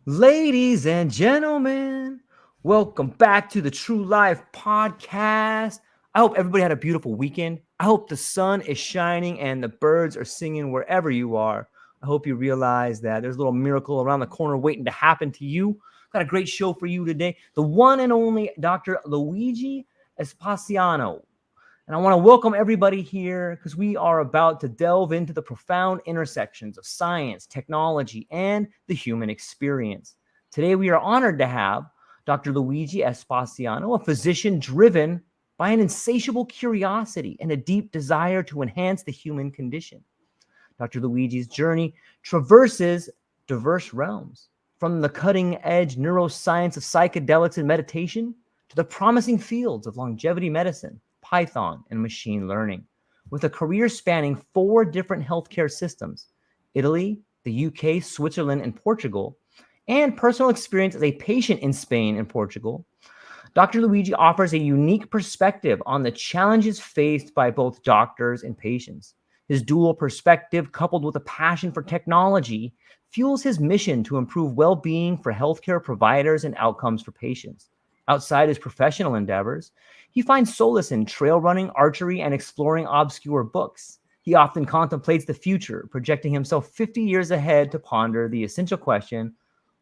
Ladies and gentlemen, welcome back to the True Life Podcast. I hope everybody had a beautiful weekend. I hope the sun is shining and the birds are singing wherever you are. I hope you realize that there's a little miracle around the corner waiting to happen to you. Got a great show for you today. The one and only Dr. Luigi Espasiano. And I want to welcome everybody here because we are about to delve into the profound intersections of science, technology, and the human experience. Today, we are honored to have Dr. Luigi Espasiano, a physician driven by an insatiable curiosity and a deep desire to enhance the human condition. Dr. Luigi's journey traverses diverse realms, from the cutting-edge neuroscience of psychedelics and meditation to the promising fields of longevity medicine, Python, and machine learning, with a career spanning 4 different healthcare systems: Italy, the UK, Switzerland, and Portugal, and personal experience as a patient in Spain and Portugal. Dr. Luigi offers a unique perspective on the challenges faced by both doctors and patients. His dual perspective, coupled with a passion for technology, fuels his mission to improve well-being for healthcare providers and outcomes for patients. Outside his professional endeavors, he finds solace in trail running, archery, and exploring obscure books. He often contemplates the future, projecting himself 50 years ahead to ponder the essential question,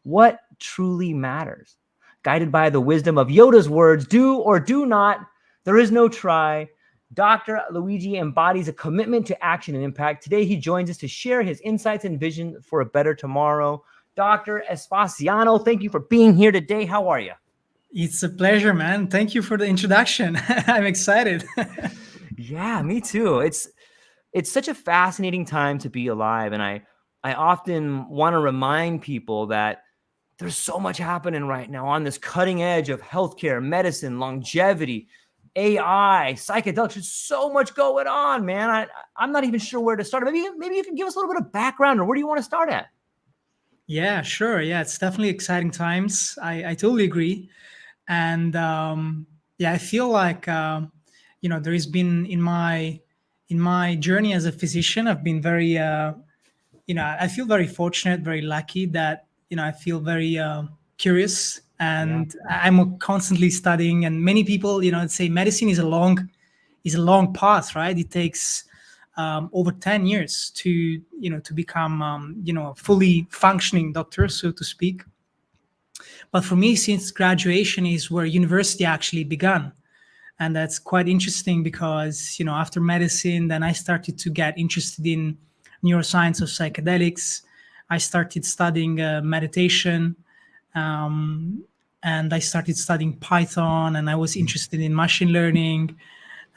what truly matters? Guided by the wisdom of Yoda's words, do or do not, there is no try. Dr. Luigi embodies a commitment to action and impact. Today, he joins us to share his insights and vision for a better tomorrow. Dr. Espasiano, thank you for being here today. How are you? It's a pleasure, man. Thank you for the introduction. I'm excited. Yeah, me too. It's such a fascinating time to be alive, and I often want to remind people that there's so much happening right now on this cutting edge of healthcare, medicine, longevity, AI, psychedelics. There's so much going on, man. I'm not even sure where to start. Maybe you can give us a little bit of background, or where do you want to start at? Yeah, sure. Yeah, it's definitely exciting times. I totally agree. And yeah, I feel like there has been in my journey as a physician, I've been very I feel very fortunate, very lucky that I feel very curious, Yeah. and I'm constantly studying. And many people say medicine is a long path, right? It takes over 10 years to become a fully functioning doctor, so to speak. But for me, since graduation is where university actually began, and that's quite interesting because after medicine, then I started to get interested in neuroscience of psychedelics. I started studying meditation, and I started studying Python, and I was interested in machine learning,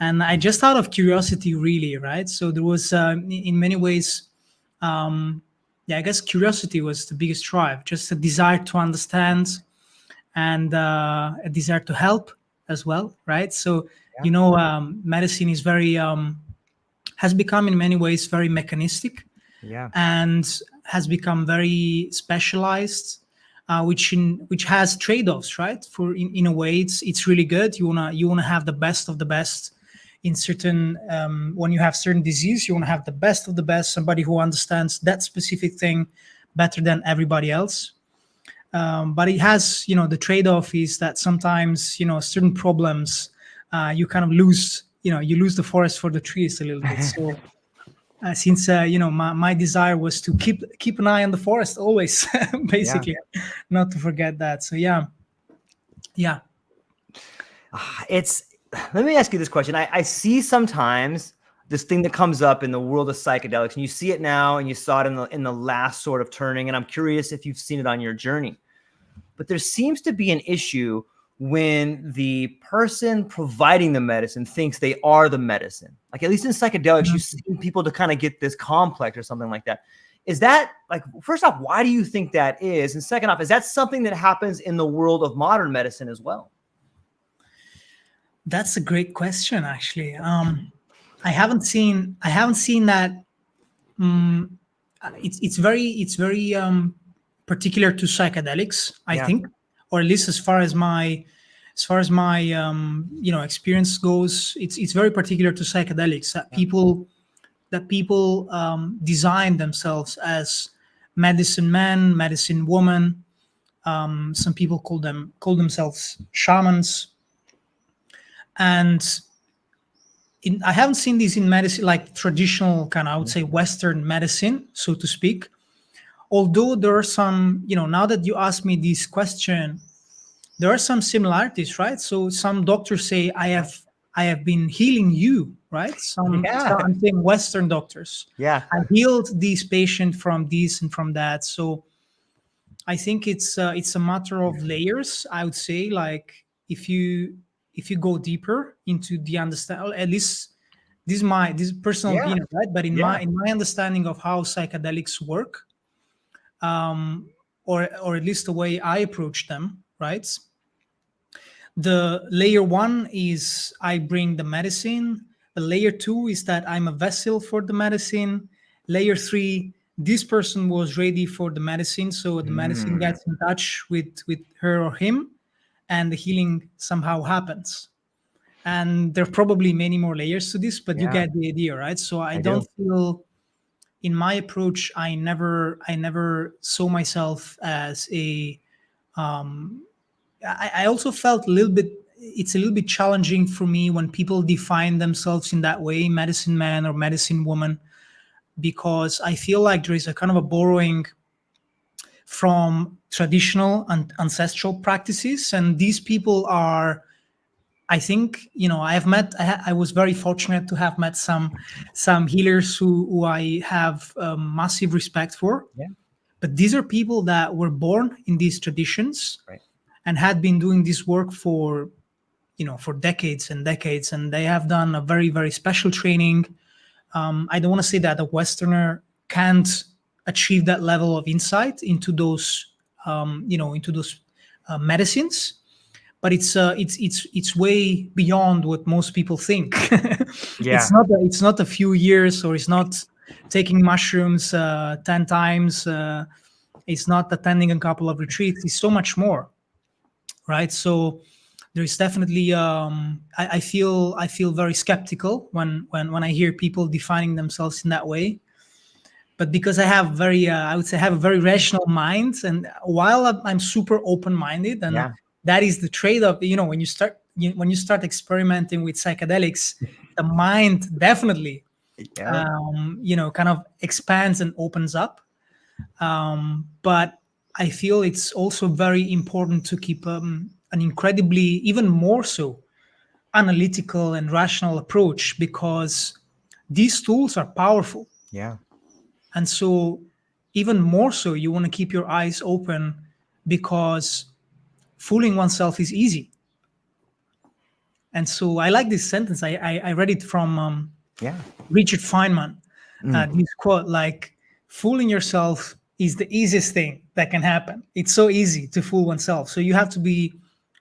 and I just out of curiosity, really, right? So there was in many ways, yeah, I guess curiosity was the biggest drive, just a desire to understand, and a desire to help as well, right? So medicine is very has become in many ways very mechanistic, Yeah. and has become very specialized, which has trade-offs, right? For in a way, it's really good. You wanna have the best of the best in certain when you have certain disease. You want to have the best of the best, somebody who understands that specific thing better than everybody else. But it has, the trade-off is that sometimes, certain problems, you kind of lose, you lose the forest for the trees a little bit. So since my desire was to keep an eye on the forest always, Yeah. basically, not to forget that. So yeah. It's Let me ask you this question. I see sometimes this thing that comes up in the world of psychedelics, and you see it now, and you saw it in the last sort of turning, and I'm curious if you've seen it on your journey. But there seems to be an issue when the person providing the medicine thinks they are the medicine. Like, at least in psychedelics, you see people to kind of get this complex or something like that. Is that, like, first off, why do you think that is? And second off, is that something that happens in the world of modern medicine as well? That's a great question, actually. I haven't seen that. um, it's very particular to psychedelics, I Yeah. think, or at least as far as my experience goes. It's very particular to psychedelics that people design themselves as medicine man, medicine woman, Some people call themselves shamans, and I haven't seen these in medicine, like traditional kind of, I would say, Western medicine, so to speak. Although there are some, now that you ask me this question, there are some similarities, right? So some doctors say, I have been healing you, right? Yeah. I'm saying Western doctors. Yeah. I healed this patient from this and from that. So I think it's a matter of layers. I would say, like, if you go deeper into the understand, or at least this is personal Yeah. opinion, right? But in Yeah. my understanding of how psychedelics work, or at least the way I approach them, right? The layer one is I bring the medicine. The layer two is that I'm a vessel for the medicine. Layer three, this person was ready for the medicine, so the medicine Mm. gets in touch with her or him, and the healing somehow happens. And there are probably many more layers to this, but you Yeah. get the idea, right? So I I don't do. feel, in my approach, I never saw myself as a I also felt a little bit, it's a little bit challenging for me when people define themselves in that way, medicine man or medicine woman, because I feel like there is a kind of a borrowing from traditional and ancestral practices. And these people are, I think, I was very fortunate to have met some healers who I have massive respect for. Yeah. But these are people that were born in these traditions Right. and had been doing this work for decades and decades, and they have done a very, very special training. I don't want to say that a Westerner can't achieve that level of insight into those medicines, but it's way beyond what most people think. Yeah. It's not a few years, or it's not taking mushrooms 10 times. It's not attending a couple of retreats. It's so much more, right? So there's definitely I feel very skeptical when I hear people defining themselves in that way. But because I have I would say, have a very rational mind, and while I'm super open minded, and Yeah. that is the trade off. When you start experimenting with psychedelics, the mind definitely Yeah. kind of expands and opens up. But I feel it's also very important to keep an incredibly, even more so, analytical and rational approach, because these tools are powerful. Yeah. And so, even more so, you want to keep your eyes open, because fooling oneself is easy. And so, I like this sentence. I read it from Yeah. Richard Feynman. Mm. This quote, like, fooling yourself is the easiest thing that can happen. It's so easy to fool oneself. So you have to be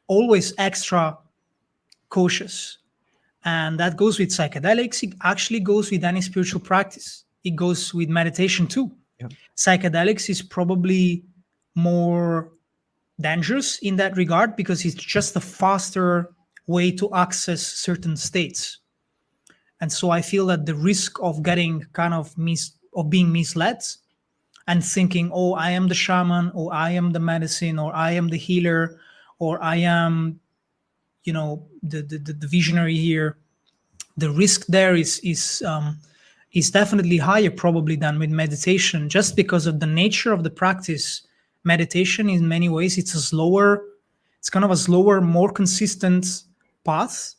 always extra cautious. And that goes with psychedelics. It actually goes with any spiritual practice. It goes with meditation too. Yep. Psychedelics is probably more dangerous in that regard, because it's just a faster way to access certain states. And so I feel that the risk of getting kind of of being misled and thinking, oh, I am the shaman, or I am the medicine, or I am the healer, or I am, the visionary here. The risk there is definitely higher probably than with meditation, just because of the nature of the practice. Meditation, in many ways, it's kind of a slower, more consistent path,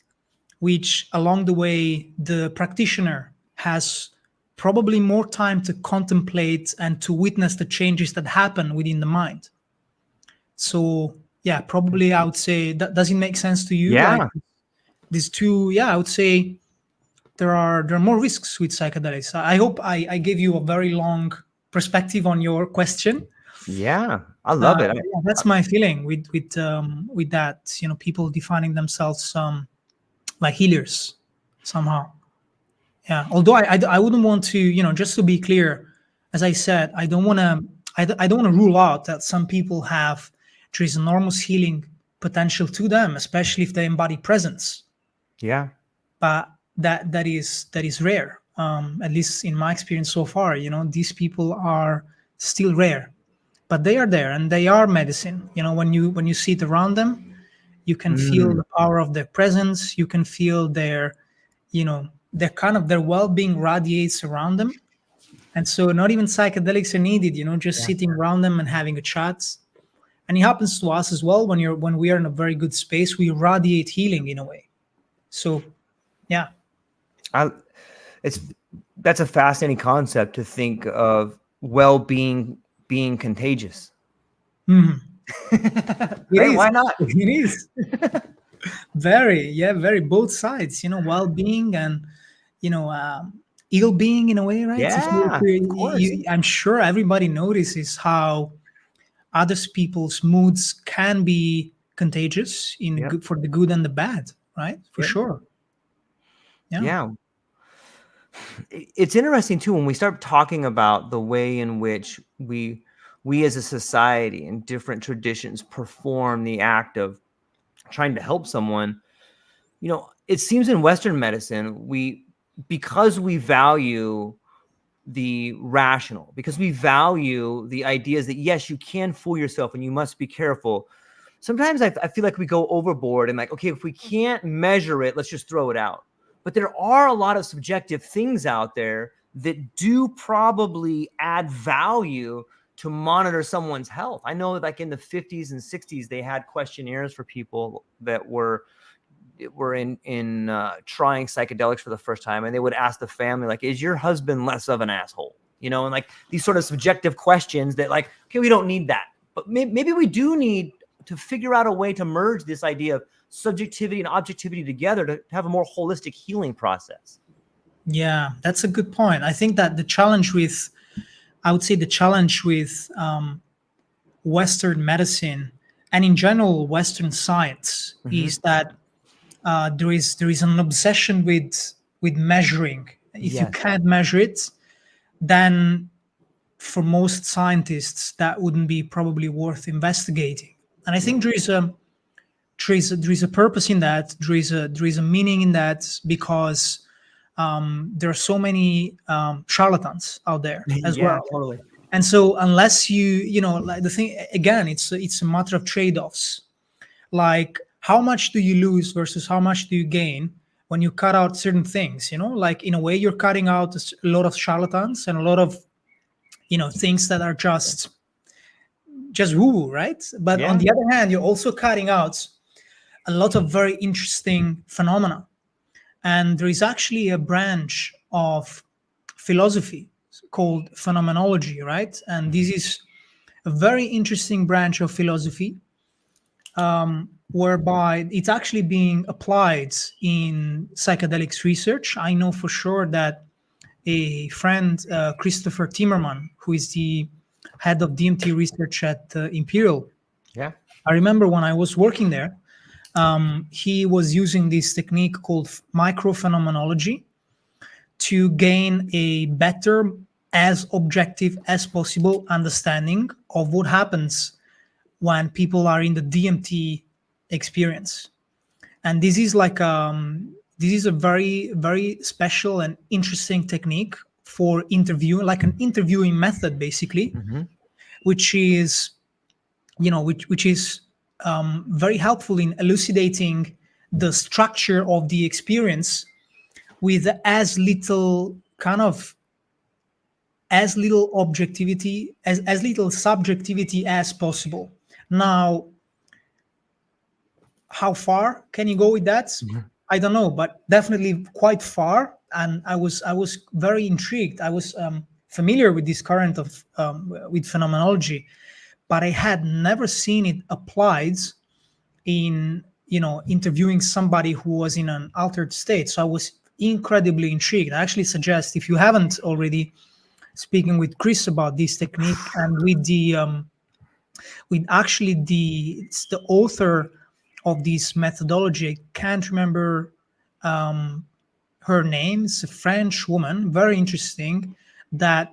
which along the way the practitioner has probably more time to contemplate and to witness the changes that happen within the mind. So yeah, probably I would say, that does it make sense to you? Like, Yeah. these two, yeah, I would say there are more risks with psychedelics. I hope I gave you a very long perspective on your question. Yeah. I love it. But yeah, that's my feeling with that. People defining themselves like healers somehow. Yeah. Although I wouldn't want to, just to be clear, as I said, I don't want to rule out that some people have, there is enormous healing potential to them, especially if they embody presence. Yeah. But that is rare. At least in my experience so far, these people are still rare. but they are there and they are medicine. When you sit around them, you can feel Mm, the power of their presence. You can feel their well-being radiates around them. And so not even psychedelics are needed, just yeah. sitting around them and having a chat. And it happens to us as well when we are in a very good space, we radiate healing in a way. So yeah. I, it's that's a fascinating concept to think of well-being being contagious. Mhm. It Right? is. Why not? It is. Very both sides, well-being and ill-being in a way, right? If you, Yeah, of course. I'm sure everybody notices how other people's moods can be contagious in the Yep. good, for the good and the bad, right? For Yep. sure. Yeah. Yeah. It's interesting too when we start talking about the way in which we as a society and different traditions perform the act of trying to help someone. It seems in Western medicine, because we value the rational, because we value the ideas that yes, you can fool yourself and you must be careful. Sometimes I feel like we go overboard and like, okay, if we can't measure it, let's just throw it out. But there are a lot of subjective things out there that do probably add value to monitor someone's health. I know like in the 50s and 60s, they had questionnaires for people that were in trying psychedelics for the first time, and they would ask the family like, is your husband less of an asshole, and like these sort of subjective questions that like, okay, we don't need that, but maybe we do need to figure out a way to merge this idea of subjectivity and objectivity together to have a more holistic healing process. Yeah, that's a good point. I think that I would say the challenge with Western medicine and in general Western science Mm-hmm. is that there is an obsession with measuring. If you Yes. can't measure it, then for most scientists that wouldn't be probably worth investigating. And I Yeah. think there is a purpose in that. There is a meaning in that because there are so many charlatans out there as Yeah, well. totally. And so unless like the thing again, it's a matter of trade-offs. Like how much do you lose versus how much do you gain when you cut out certain things, like in a way you're cutting out a lot of charlatans and a lot of things that are just woo-woo, right? But on Yeah. the other hand, you're also cutting out a lot of very interesting phenomena. And there is actually a branch of philosophy called phenomenology, right? And this is a very interesting branch of philosophy, whereby it's actually being applied in psychedelics research. I know for sure that a friend, Christopher Timmerman, who is the head of DMT research at Imperial. Yeah. I remember when I was working there, he was using this technique called microphenomenology to gain a better, as objective as possible understanding of what happens when people are in the DMT experience. And this is a very very special and interesting technique for interview, like an interviewing method basically, Mm-hmm. which is which is very helpful in elucidating the structure of the experience with as little objectivity, as little subjectivity as possible. Now, how far can you go with that? Mm-hmm. I don't know, but definitely quite far. And I was very intrigued. I was familiar with this current of with phenomenology, but I had never seen it applied in interviewing somebody who was in an altered state. So I was incredibly intrigued. I actually suggest, if you haven't already, speaking with Chris about this technique and with actually it's the author of this methodology. I can't remember her name. It's a French woman, very interesting, that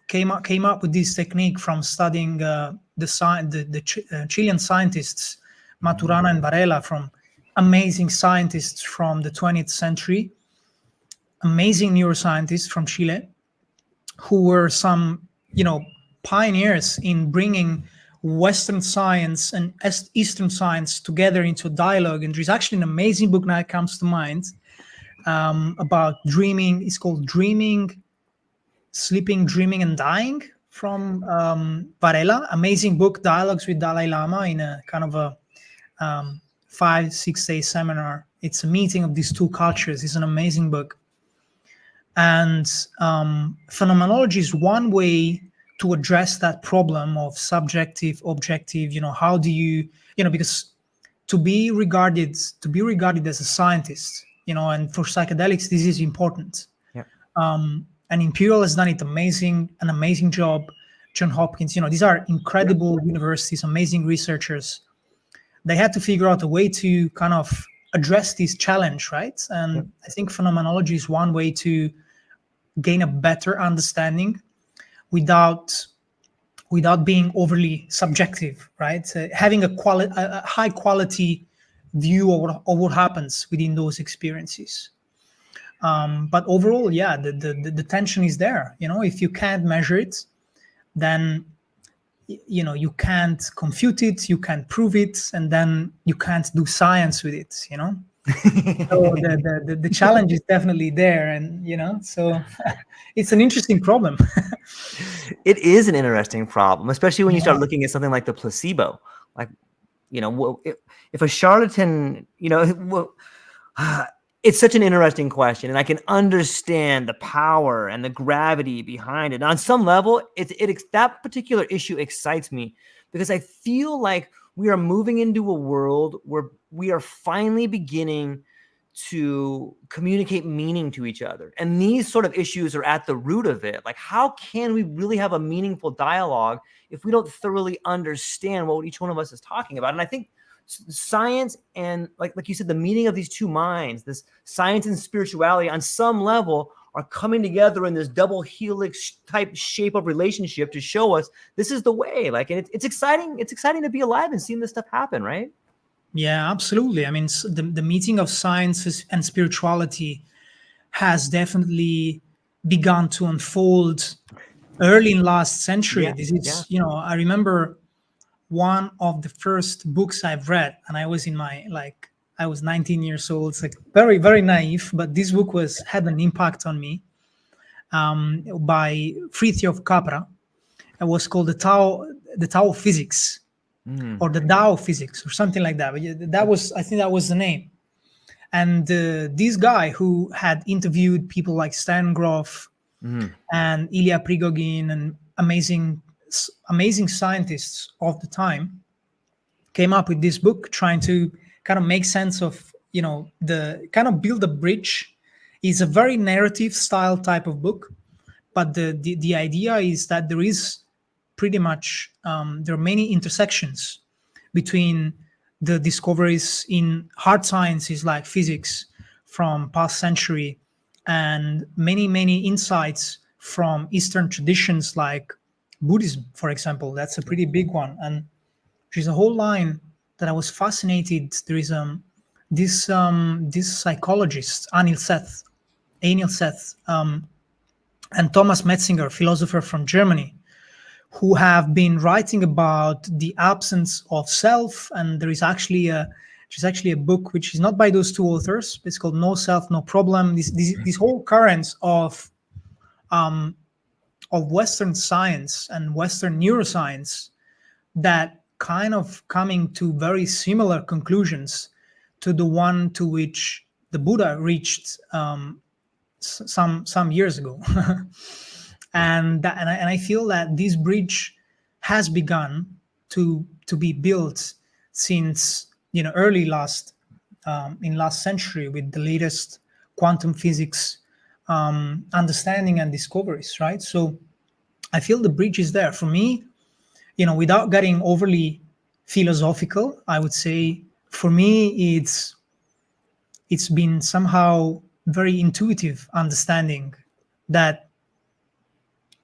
came up with this technique from studying the Chilean scientists Maturana and Varela, from amazing scientists from the 20th century, amazing neuroscientists from Chile, who were some pioneers in bringing Western science and Eastern science together into dialogue. And there's actually an amazing book now that comes to mind about dreaming. It's called Dreaming, Sleeping, Dreaming, and Dying from Varela. Amazing book, dialogues with Dalai Lama in a kind of a 5-6 day seminar. It's a meeting of these two cultures. It's an amazing book. And phenomenology is one way to address that problem of subjective, objective. How do you, because to be regarded as a scientist, and for psychedelics, this is important. Yeah. And Imperial has done an amazing job. John Hopkins, these are incredible universities, amazing researchers. They had to figure out a way to kind of address this challenge, right? And I think phenomenology is one way to gain a better understanding without being overly subjective, right? Having a high quality view of what happens within those experiences. But overall, yeah, the tension is there. If you can't measure it, then you can't compute it, you can't prove it, and then you can't do science with it. So the challenge is definitely there, and so it's an interesting problem. It is an interesting problem, especially when you start looking at something like the placebo. Like, if a charlatan, it's such an interesting question, and I can understand the power and the gravity behind it. On some level, that particular issue excites me because I feel like we are moving into a world where we are finally beginning to communicate meaning to each other. And these sort of issues are at the root of it. Like, how can we really have a meaningful dialogue if we don't thoroughly understand what each one of us is talking about? And I think science and like you said, the meeting of these two minds, this science and spirituality on some level are coming together in this double helix type shape of relationship to show us this is the way. And it's exciting. It's exciting to be alive and seeing this stuff happen, right? Yeah, absolutely. I mean, the meeting of science and spirituality has definitely begun to unfold early in last century. This is, I remember one of the first books I've read, and I was I was 19 years old. It's very, very naive, but this book had an impact on me, by Fritjof Capra. It was called the Tao of Physics, or the Tao of Physics, or something like that. But I think that was the name. And this guy who had interviewed people like Stan Grof and Ilya Prigogine and amazing scientists of the time came up with this book, trying to kind of make sense of, the kind of build a bridge. It's a very narrative style type of book, but the idea is that there is pretty much, there are many intersections between the discoveries in hard sciences like physics from past century and many insights from Eastern traditions like Buddhism, for example. That's a pretty big one. And there's a whole line that I was fascinated. There is this psychologist, Anil Seth, and Thomas Metzinger, philosopher from Germany, who have been writing about the absence of self. And there's actually a book which is not by those two authors. It's called No Self, No Problem. These whole currents of Western science and Western neuroscience that kind of coming to very similar conclusions to the one to which the Buddha reached some years ago. and I feel that this bridge has begun to be built since early last century with the latest quantum physics understanding and discoveries, right? So I feel the bridge is there. For me, without getting overly philosophical, I would say for me it's been somehow very intuitive understanding that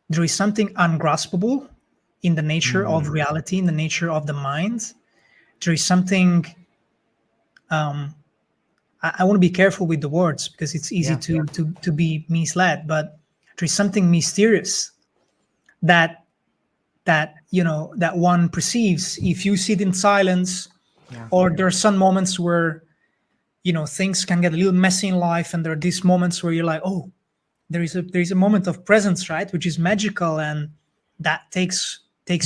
there is something ungraspable in the nature of reality, in the nature of the mind. There is something, I want to be careful with the words because it's easy to be misled, but there is something mysterious that that that one perceives if you sit in silence, Yeah. or there are some moments where things can get a little messy in life, and there are these moments where you're like, oh, there is a moment of presence, right, which is magical, and that takes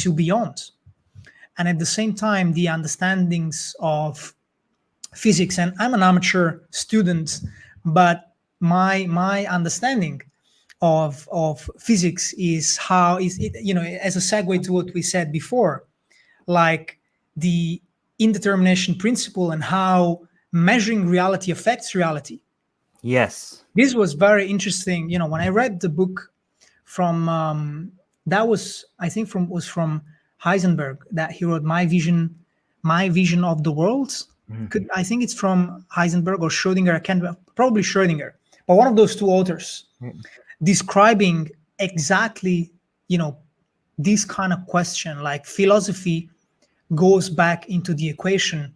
you beyond. And at the same time, the understandings of physics, and I'm an amateur student, but my understanding of physics is how is it, as a segue to what we said before, like the indetermination principle and how measuring reality affects reality. Yes. This was very interesting. When I read the book from that was, I think, from Heisenberg, that he wrote my vision of the world. Mhm. I think it's from Heisenberg or Schrödinger. I can't, probably Schrödinger, but one of those two authors, describing exactly this kind of question, like philosophy goes back into the equation,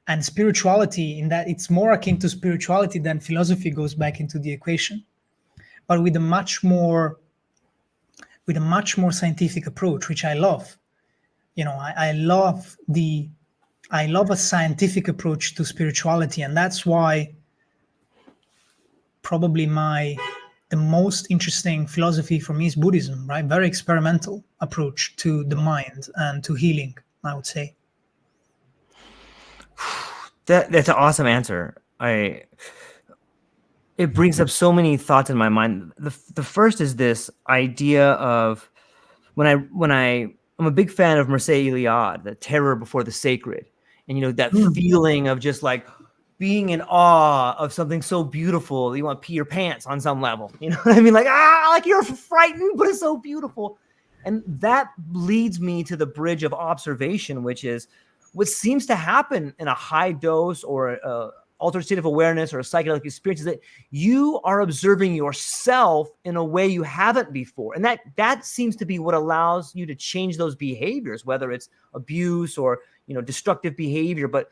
and spirituality, in that it's more akin to spirituality than philosophy, goes back into the equation, but with a much more scientific approach, which I love. I love a scientific approach to spirituality, and that's why probably the most interesting philosophy for me is Buddhism, right? Very experimental approach to the mind and to healing, I would say. That's an awesome answer. It brings up so many thoughts in my mind. The first is this idea of I'm a big fan of Mircea Eliade, the terror before the sacred, and that feeling of just like being in awe of something so beautiful that you want to pee your pants on some level. You know what I mean? Like you're frightened, but it's so beautiful. And that leads me to the bridge of observation, which is what seems to happen in a high dose or altered state of awareness or a psychedelic experience, is that you are observing yourself in a way you haven't before. And that seems to be what allows you to change those behaviors, whether it's abuse or destructive behavior. But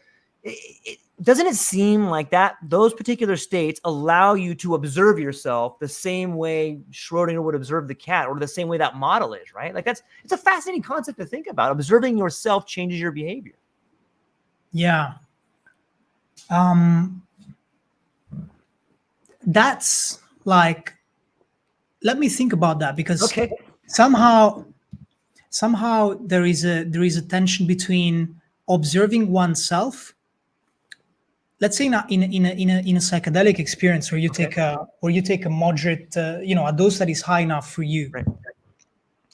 doesn't it seem like that those particular states allow you to observe yourself the same way Schrodinger would observe the cat, or the same way that model is, right? Like it's a fascinating concept to think about. Observing yourself changes your behavior. Yeah. That's like, let me think about that, because Okay. somehow there is a tension between observing oneself. Let's say in a psychedelic experience where you take a moderate, a dose that is high enough for you. Right.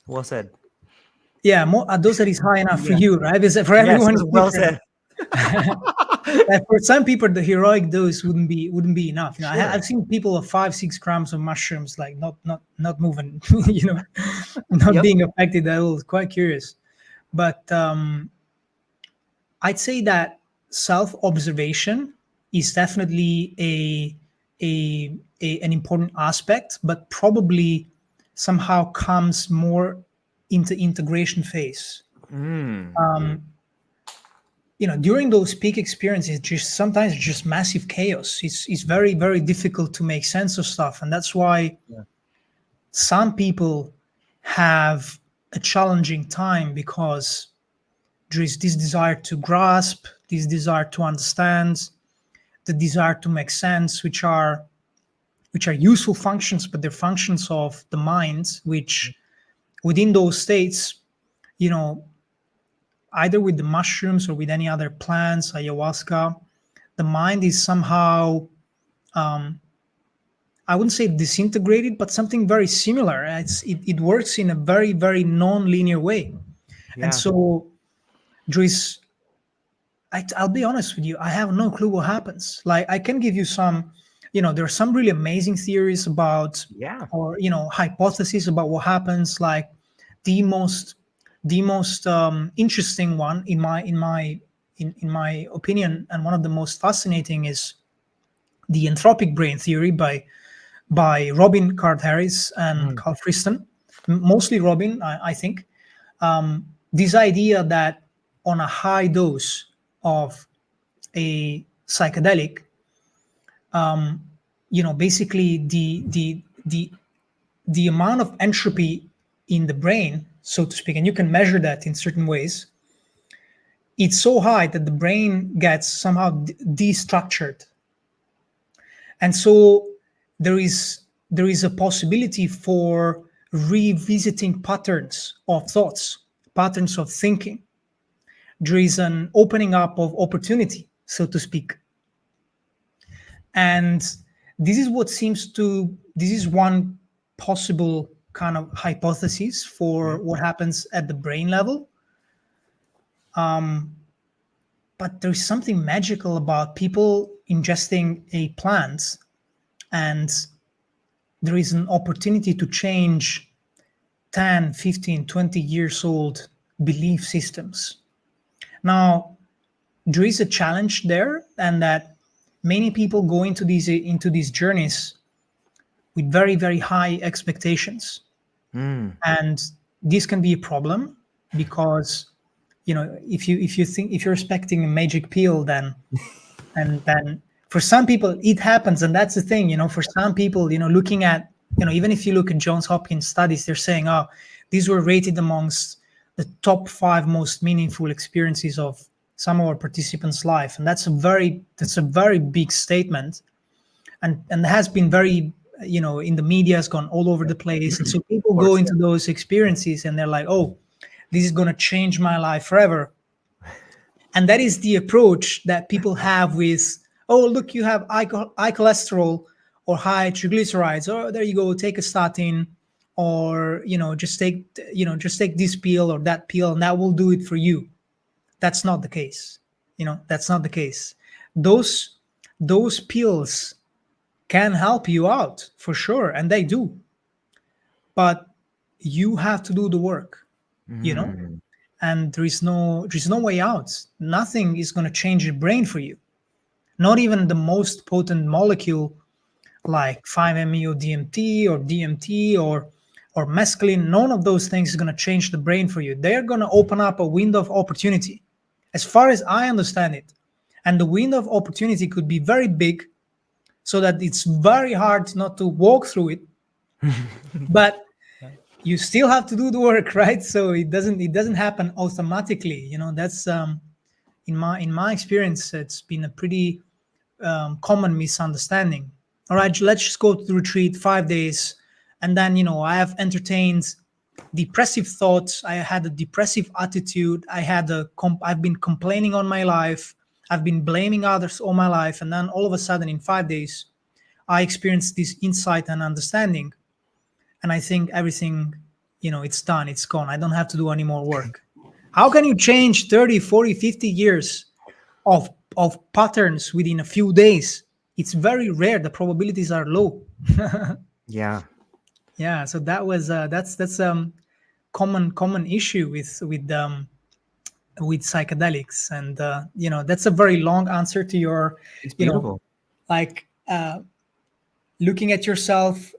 Well said. Yeah, a dose that is high enough for you, right? Because for Yes, everyone, it's well different. said. Like for some people, the heroic dose wouldn't be enough. Sure. I've seen people of 5-6 grams of mushrooms, like not moving, not Yep. being affected at all. It's quite curious, but I'd say that self-observation is definitely an important aspect, but probably somehow comes more into integration phase. During those peak experiences, sometimes just massive chaos. It's very, very difficult to make sense of stuff, and that's why some people have a challenging time, because there is this desire to grasp, this desire to understand, the desire to make sense, which are useful functions, but they're functions of the mind, which within those states, either with the mushrooms or with any other plants, ayahuasca, the mind is somehow, I wouldn't say disintegrated, but something very similar. It works in a very, very non-linear way. Yeah. And so there is, I'll be honest with you, I have no clue what happens. Like, I can give you some, there are some really amazing theories about, or, hypotheses about what happens. Like the most interesting one in my opinion, and one of the most fascinating, is the entropic brain theory by Robin Card-Harris and Carl Friston, mostly Robin, I think. This idea that on a high dose of a psychedelic, basically the amount of entropy in the brain so to speak, and you can measure that in certain ways, it's so high that the brain gets somehow destructured. And so there is a possibility for revisiting patterns of thoughts, patterns of thinking. There is an opening up of opportunity, so to speak. And this is one possible kind of hypothesis for what happens at the brain level. But there's something magical about people ingesting a plant, and there is an opportunity to change 10, 15, 20 years old belief systems. Now, there is a challenge there, and that many people go into these journeys with very, very high expectations. And this can be a problem because, if you're expecting a magic pill, then for some people it happens. And that's the thing, for some people, looking at, even if you look at Johns Hopkins studies, they're saying, oh, these were rated amongst the top 5 most meaningful experiences of some of our participants' life. And that's a very big statement, and has been very, in the media, has gone all over the place. And so people go into those experiences and they're like, oh, this is going to change my life forever. And that is the approach that people have with, oh, look, you have high cholesterol or high triglycerides. Oh, there you go, take a statin, or, just take this pill or that pill, and that will do it for you. That's not the case. That's not the case. Those pills can help you out for sure, and they do. But you have to do the work, and there is no way out. Nothing is going to change your brain for you. Not even the most potent molecule like 5-MeO-DMT or DMT or mescaline. None of those things is going to change the brain for you. They're going to open up a window of opportunity, as far as I understand it. And the window of opportunity could be very big, so that it's very hard not to walk through it. But you still have to do the work, right? So it doesn't happen automatically. That's in my experience, it's been a pretty common misunderstanding. All right, let's just go to the retreat 5 days, and then I have entertained depressive thoughts. I had a depressive attitude. I've been complaining on my life. I've been blaming others all my life, and then all of a sudden, in 5 days, I experienced this insight and understanding, and I think everything, it's done, it's gone. I don't have to do any more work. How can you change 30, 40, 50 years of patterns within a few days? It's very rare. The probabilities are low. Yeah. Yeah. So that was that's common issue with psychedelics, and that's a very long answer to your, It's beautiful. like looking at yourself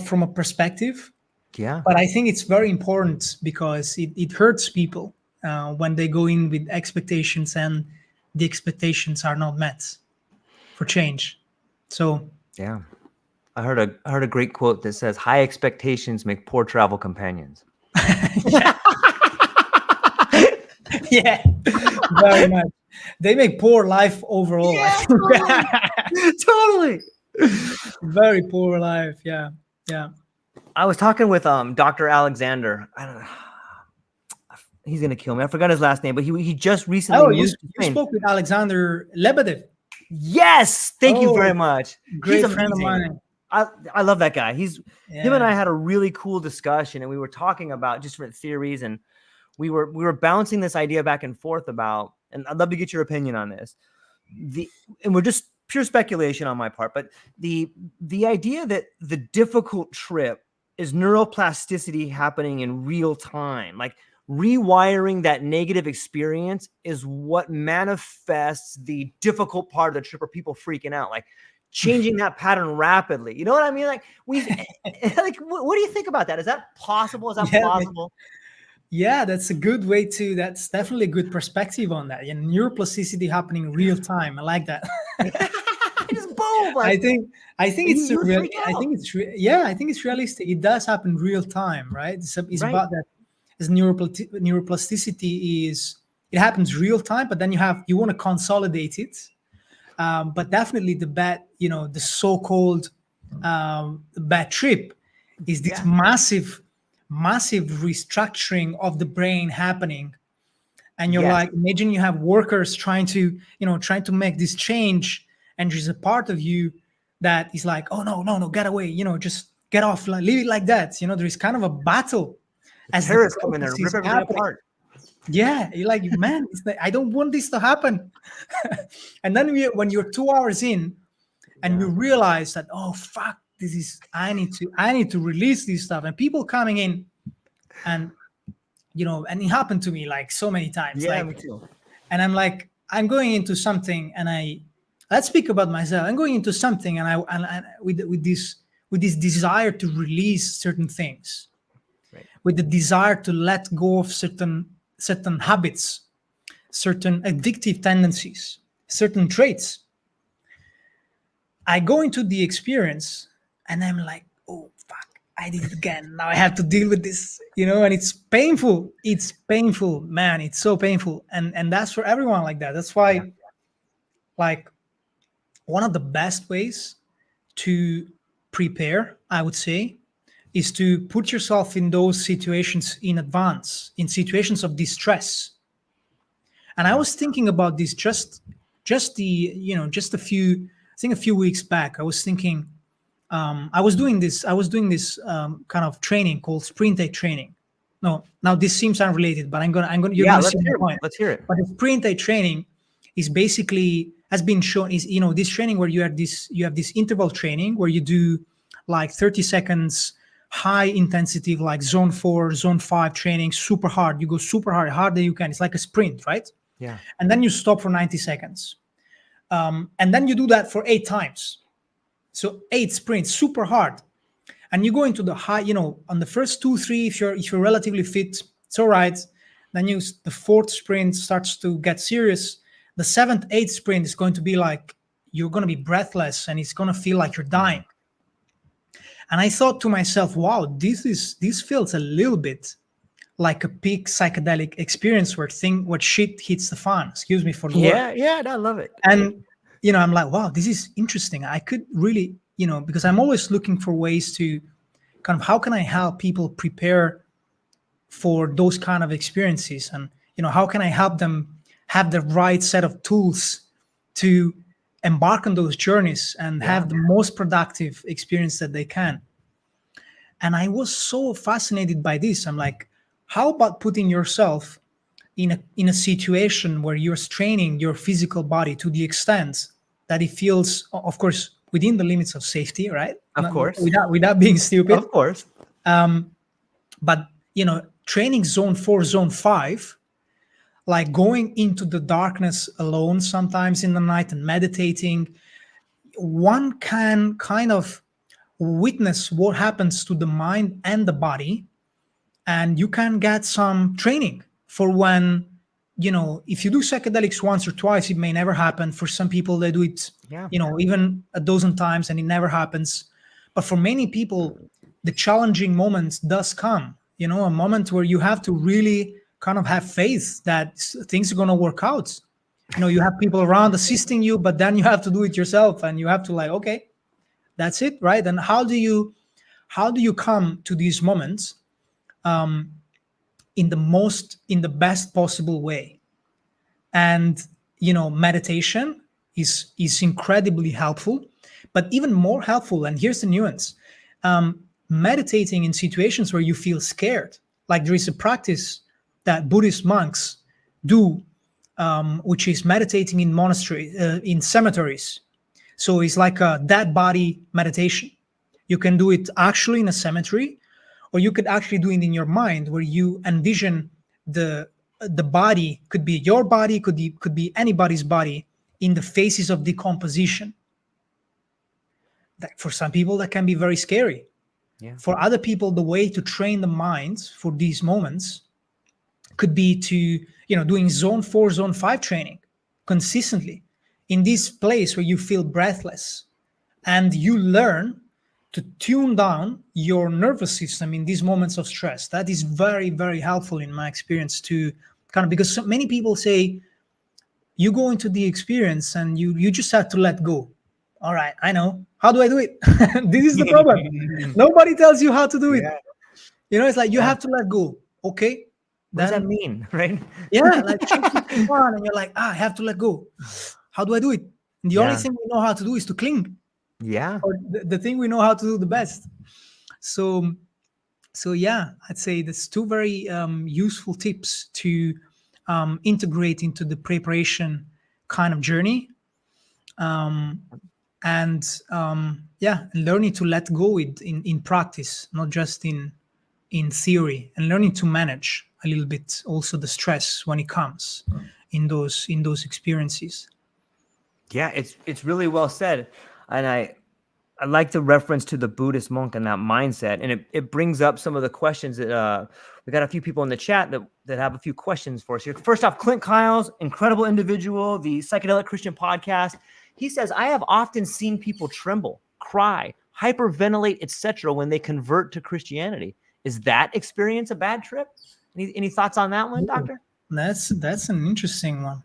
from a perspective. Yeah. But I think it's very important because it hurts people when they go in with expectations and the expectations are not met for change. So Yeah. I heard a great quote that says, high expectations make poor travel companions. yeah, very much. They make poor life overall. Yeah, totally. Very poor life. Yeah. I was talking with Dr. Alexander. I don't know. He's gonna kill me. I forgot his last name, but he just recently. Oh, you spoke with Alexander Lebedev. Yes, thank you very much. Great friend of mine. I love that guy. Him and I had a really cool discussion, and we were talking about just different theories, and we were bouncing this idea back and forth about, and I'd love to get your opinion on this. And we're just pure speculation on my part, but the idea that the difficult trip is neuroplasticity happening in real time, like rewiring that negative experience is what manifests the difficult part of the trip, or people freaking out, like changing that pattern rapidly. You know what I mean? Like like, what do you think about that? Is that possible? Is that plausible? Yeah, that's a good way to. That's definitely a good perspective on that. And neuroplasticity happening in real time. I like that. Just boom. Like, I think it's real. I think it's realistic. It does happen real time, right? It's right. about that as neuroplasticity is, it happens real time, but then you want to consolidate it. But definitely the bad, the so-called bad trip is this Yeah. massive restructuring of the brain happening. And you're Yes. like, imagine you have workers trying to make this change, and there's a part of you that is like, oh no, no, no, get away, just get off, like, leave it like that. There is kind of a battle The as the terrorists come in there, process rip is everybody happening. apart. Yeah, you're like, man, it's like, I don't want this to happen. And then when you're 2 hours in and you Yeah. realize that, oh fuck, this is, I need to release this stuff, and people coming in, and and it happened to me like so many times, Yeah, like, me too. and I'm like, I'm going into something, and let's speak about myself. I'm going into something, and with this desire to release certain things, Right. with the desire to let go of certain habits, certain addictive tendencies, certain traits. I go into the experience, and I'm like, oh fuck, I did it again. Now I have to deal with this, and it's painful. It's painful, man. It's so painful. And that's for everyone like that. That's Yeah. why, like, one of the best ways to prepare, I would say, is to put yourself in those situations in advance, in situations of distress. And I Yeah. was thinking about this just a few, I think a few weeks back. I was thinking, I was doing this kind of training called sprint day training. No, now this seems unrelated, but you're Yeah, gonna let's see my hear it. point. Let's hear it. But the sprint day training is basically, has been shown, is this training where you have this interval training where you do like 30 seconds high intensity, like zone 4, zone 5 training, super hard. You go super hard, harder you can. It's like a sprint, right? Yeah. And then you stop for 90 seconds. And then you do that for 8 times. So 8 sprints, super hard. And you go into the high, on the first 2, 3, if you're relatively fit, it's all right. Then the fourth sprint starts to get serious. The seventh, eighth sprint is going to be like, you're going to be breathless, and it's going to feel like you're dying. And I thought to myself, wow, this feels a little bit like a peak psychedelic experience where shit hits the fan. Excuse me for the word. Yeah. Yeah. I love it. And I'm like, wow, this is interesting. I could really, because I'm always looking for ways to kind of, how can I help people prepare for those kind of experiences, and how can I help them have the right set of tools to embark on those journeys and have the most productive experience that they can. And I was so fascinated by this. I'm like, how about putting yourself in a situation where you're straining your physical body to the extent that it feels, of course, within the limits of safety, right? Of course. Without being stupid. Of course. But training zone 4, zone 5, like going into the darkness alone sometimes in the night and meditating, one can kind of witness what happens to the mind and the body, and you can get some training for when, if you do psychedelics once or twice, it may never happen. For some people, they do it, Yeah. Even a dozen times, and it never happens. But for many people, the challenging moments does come, a moment where you have to really kind of have faith that things are going to work out. You have people around assisting you, but then you have to do it yourself, and you have to, like, okay, that's it, right? And how do you come to these moments in the best possible way? And meditation is incredibly helpful, but even more helpful, and here's the nuance, meditating in situations where you feel scared. Like, there is a practice that Buddhist monks do, which is meditating in monasteries, in cemeteries. So it's like a dead body meditation. You can do it actually in a cemetery, or you could actually do it in your mind, where you envision the body, could be your body, could be anybody's body, in the phases of decomposition. That, for some people, that can be very scary. Yeah. For other people, the way to train the minds for these moments could be to, doing zone 4, zone 5 training consistently in this place where you feel breathless, and you learn to tune down your nervous system in these moments of stress. That is very, very helpful in my experience to kind of, because so many people say you go into the experience and you just have to let go. All right, I know. How do I do it? This is the problem. Nobody tells you how to do it. Yeah. It's like you Yeah. have to let go. Okay. What does that Then mean, right? yeah, like one, and you're like, I have to let go. How do I do it? And the only Yeah. thing we know how to do is to cling, Yeah. or the thing we know how to do the best. So, so yeah, I'd say that's two very useful tips to integrate into the preparation kind of journey. Um, and yeah, learning to let go it in practice, not just in theory, and learning to manage a little bit also the stress when it comes in those experiences. Yeah, it's really well said. And I like the reference to the Buddhist monk and that mindset. And it brings up some of the questions that we got a few people in the chat that have a few questions for us here. First off, Clint Kyles, incredible individual, the Psychedelic Christian podcast. He says, I have often seen people tremble, cry, hyperventilate, etc. when they convert to Christianity. Is that experience a bad trip? Any thoughts on that one, Doctor? That's an interesting one.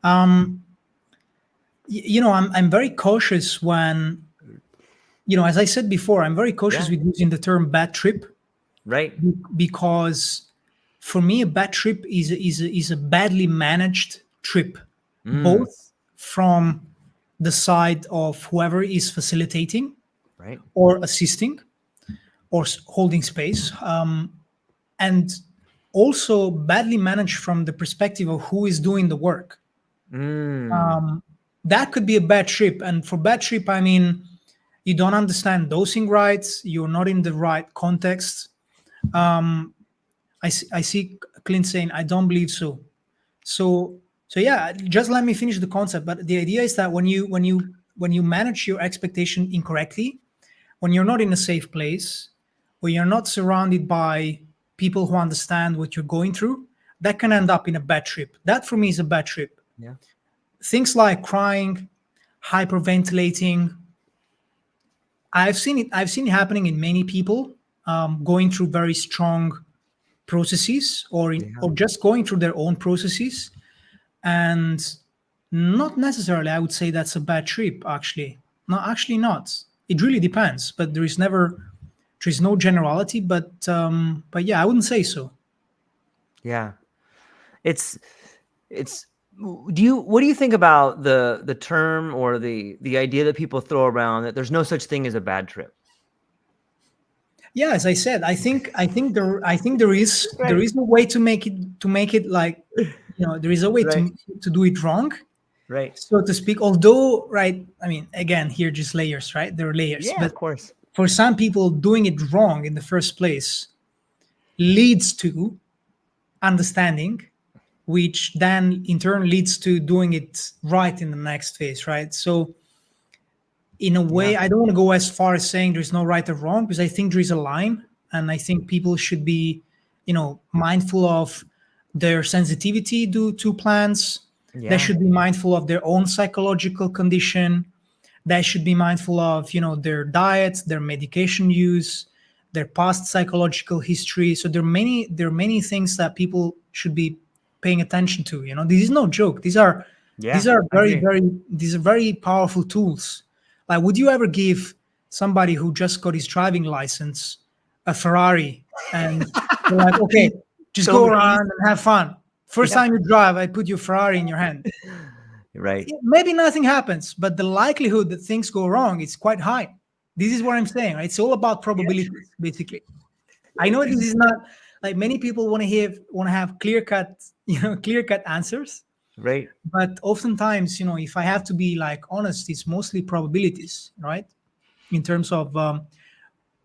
I'm very cautious when, as I said before, I'm very cautious with using the term bad trip, right? Because for me, a bad trip is a badly managed trip, both from the side of whoever is facilitating, right, or assisting, or holding space, and also badly managed from the perspective of who is doing the work. That could be a bad trip. And for bad trip, I mean, you don't understand dosing right, you're not in the right context. I see Clint saying, I don't believe so. So yeah, just let me finish the concept. But the idea is that when you manage your expectation incorrectly, when you're not in a safe place, when you're not surrounded by people who understand what you're going through, that can end up in a bad trip. That for me is a bad trip. Yeah. Things like crying, hyperventilating. I've seen it happening in many people, going through very strong processes, or just going through their own processes, and not necessarily I would say that's a bad trip. Actually not. It really depends, but there is no generality, but yeah, I wouldn't say so. Yeah, it's what do you think about the term or the idea that people throw around that there's no such thing as a bad trip? Yeah, as I said, I think there is a way to make it like, there is a way to do it wrong, right, so to speak. Although, right, I mean, again, here just layers, right? There are layers. Yeah, but of course. For some people, doing it wrong in the first place leads to understanding, which then in turn leads to doing it right in the next phase, right? So in a way, I don't want to go as far as saying there's no right or wrong, because I think there is a line, and I think people should be, mindful of their sensitivity to plants. They should be mindful of their own psychological condition. They should be mindful of, their diet, their medication use, their past psychological history. So there are many things that people should be paying attention to. This is no joke. These are very powerful tools. Like, would you ever give somebody who just got his driving license a Ferrari and you're like, okay, just go around and have fun. First time you drive, I put your Ferrari in your hand. Right. Maybe nothing happens, but the likelihood that things go wrong is quite high. This is what I'm saying. Right? It's all about probabilities, basically. I know this is not like many people want to have clear cut answers. Right. But oftentimes, if I have to be like honest, it's mostly probabilities, right? In terms of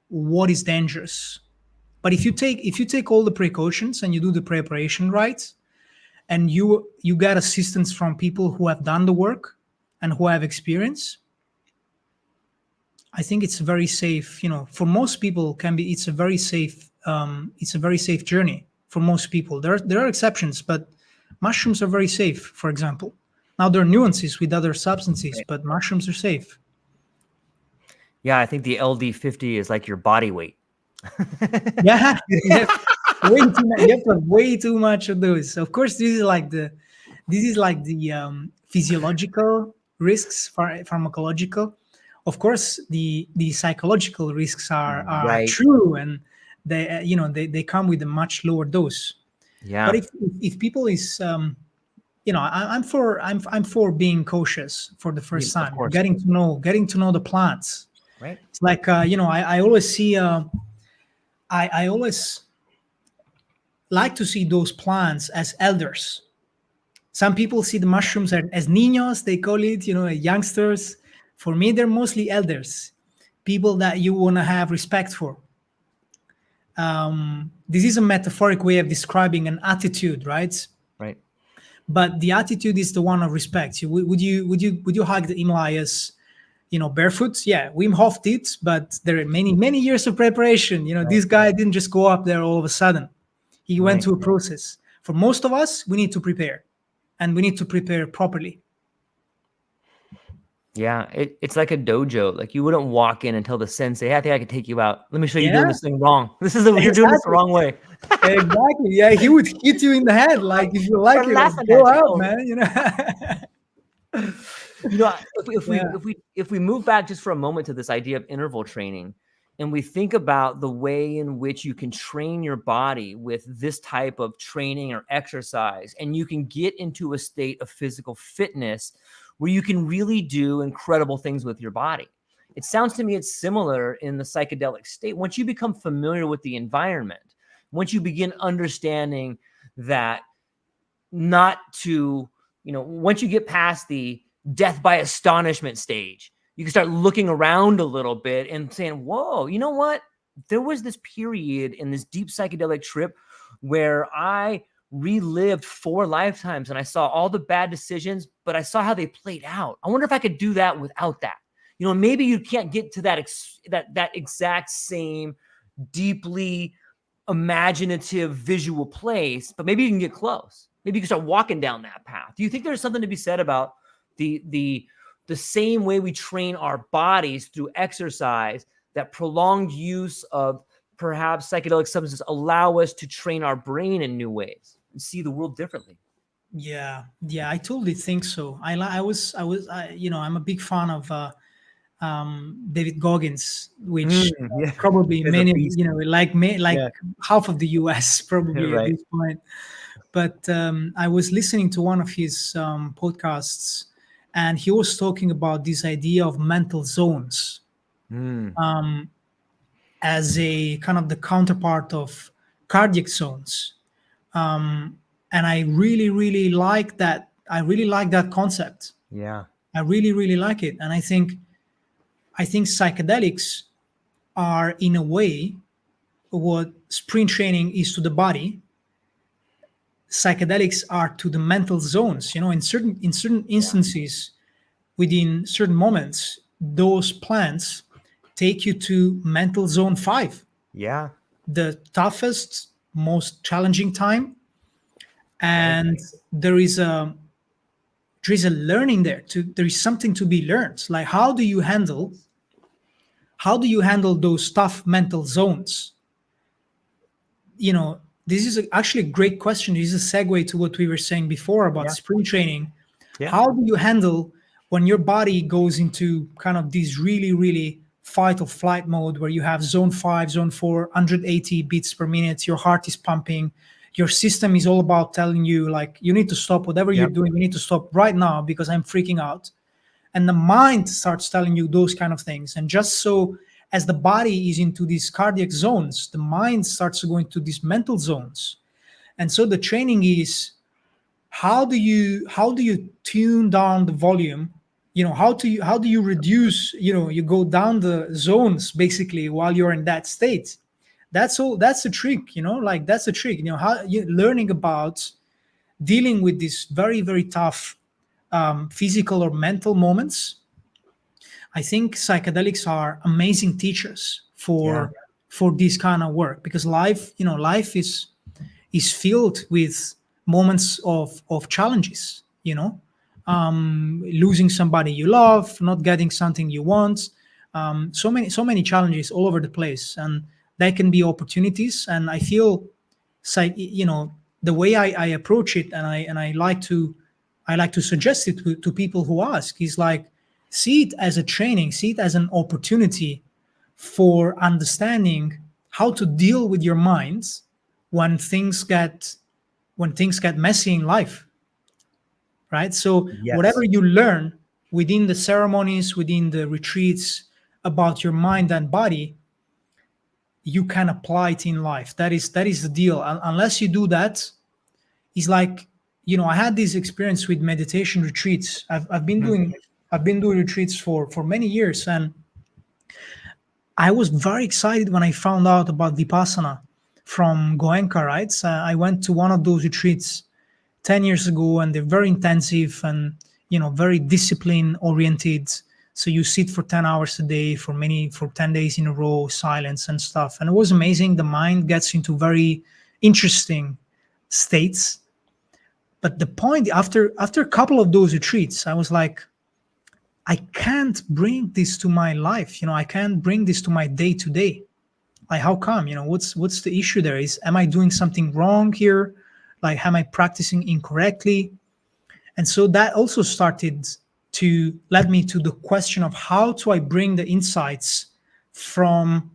what is dangerous. But if you take all the precautions and you do the preparation right, and you get assistance from people who have done the work and who have experience, I think it's very safe. For most people, it's a very safe journey for most people. There are exceptions, but mushrooms are very safe, for example. Now, there are nuances with other substances, but mushrooms are safe. Yeah, I think the LD50 is like your body weight. Yeah, you have way too much, you have to have way too much of those. Of course, this is like the physiological risks, pharmacological. Of course, the psychological risks are Right. true, and they they come with a much lower dose. But Yeah. if people is I'm for being cautious for the first Of time, course. getting to know the plants. Right. It's like I always see I always like to see those plants as elders. Some people see the mushrooms as niños, they call it, youngsters. For me, they're mostly elders, people that you want to have respect for. This is a metaphoric way of describing an attitude, right? Right. But the attitude is the one of respect. Would you hug the Himalayas, barefoot? Yeah, Wim Hof did, but there are many years of preparation. Right. This guy didn't just go up there all of a sudden. He went Right. through a process. For most of us, we need to prepare, and we need to prepare properly. Yeah, it's like a dojo. Like you wouldn't walk in and tell the sensei, "Hey, I think I can take you out. Let me show you doing Yeah, this thing wrong. You're doing this the exactly. wrong way." Exactly. Yeah, he would hit you in the head. Like, if you like Start it, like, laughing go at you. out, Oh, man. Yeah. if we move back just for a moment to this idea of interval training, and we think about the way in which you can train your body with this type of training or exercise, and you can get into a state of physical fitness where you can really do incredible things with your body. It sounds to me it's similar in the psychedelic state. Once you become familiar with the environment, once you begin understanding that not to, once you get past the death by astonishment stage, you can start looking around a little bit and saying, whoa, you know what? There was this period in this deep psychedelic trip where I relived 4 lifetimes and I saw all the bad decisions, but I saw how they played out. I wonder if I could do that without that. Maybe you can't get to that exact same deeply imaginative visual place, but maybe you can get close. Maybe you can start walking down that path. Do you think there's something to be said about the same way we train our bodies through exercise, that prolonged use of perhaps psychedelic substances allow us to train our brain in new ways and see the world differently? Yeah, I totally think so. I'm a big fan of David Goggins, which Yeah, probably is a many of beast. like Yeah, half of the US probably at right. this point. But I was listening to one of his podcasts, and he was talking about this idea of mental zones Mm, as a kind of the counterpart of cardiac zones. And I really, really like that. I really like that concept. yeah, I really, really like it. And I think psychedelics are, in a way, what sprint training is to the body. Psychedelics are to the mental zones. In certain yeah, instances, within certain moments, those plants take you to mental zone 5, yeah, the toughest, most challenging time. right. And there is a learning there is something to be learned. Like, how do you handle those tough mental zones? This is actually a great question. This is a segue to what we were saying before about Yeah, sprint training. yeah, How do you handle when your body goes into kind of this really, really fight or flight mode, where you have zone 5, zone 4, 180 beats per minute, your heart is pumping, your system is all about telling you, like, you need to stop whatever yeah, you're doing, you need to stop right now because I'm freaking out. And the mind starts telling you those kind of things. And just so as the body is into these cardiac zones, the mind starts to go into these mental zones. And so the training is, how do you tune down the volume? How do you reduce, you go down the zones basically while you're in that state. That's all. That's the trick, like, that's the trick. How you learning about dealing with these very, very tough physical or mental moments. I think psychedelics are amazing teachers yeah, for this kind of work, because life is filled with moments of challenges. Losing somebody you love, not getting something you want, So many challenges all over the place, and they can be opportunities. And I feel, the way I approach it, and I like to suggest it to people who ask, is like, see it as a training, see it as an opportunity for understanding how to deal with your minds when things get messy in life, right? So whatever Yes. you learn within the ceremonies, within the retreats about your mind and body, you can apply it in life. That is the deal. Unless you do that, it's like, I had this experience with meditation retreats. I've been Mhm. doing I've been doing retreats for many years, and I was very excited when I found out about Vipassana from Goenka, right? So I went to one of those retreats 10 years ago, and they're very intensive and, very discipline oriented. So you sit for 10 hours a day for 10 days in a row, silence and stuff. And it was amazing. The mind gets into very interesting states. But the point, after a couple of those retreats, I was like, I can't bring this to my life. I can't bring this to my day to day. Like, how come? What's the issue there? Am I doing something wrong here? Like, am I practicing incorrectly? And so that also started to led me to the question of how do I bring the insights from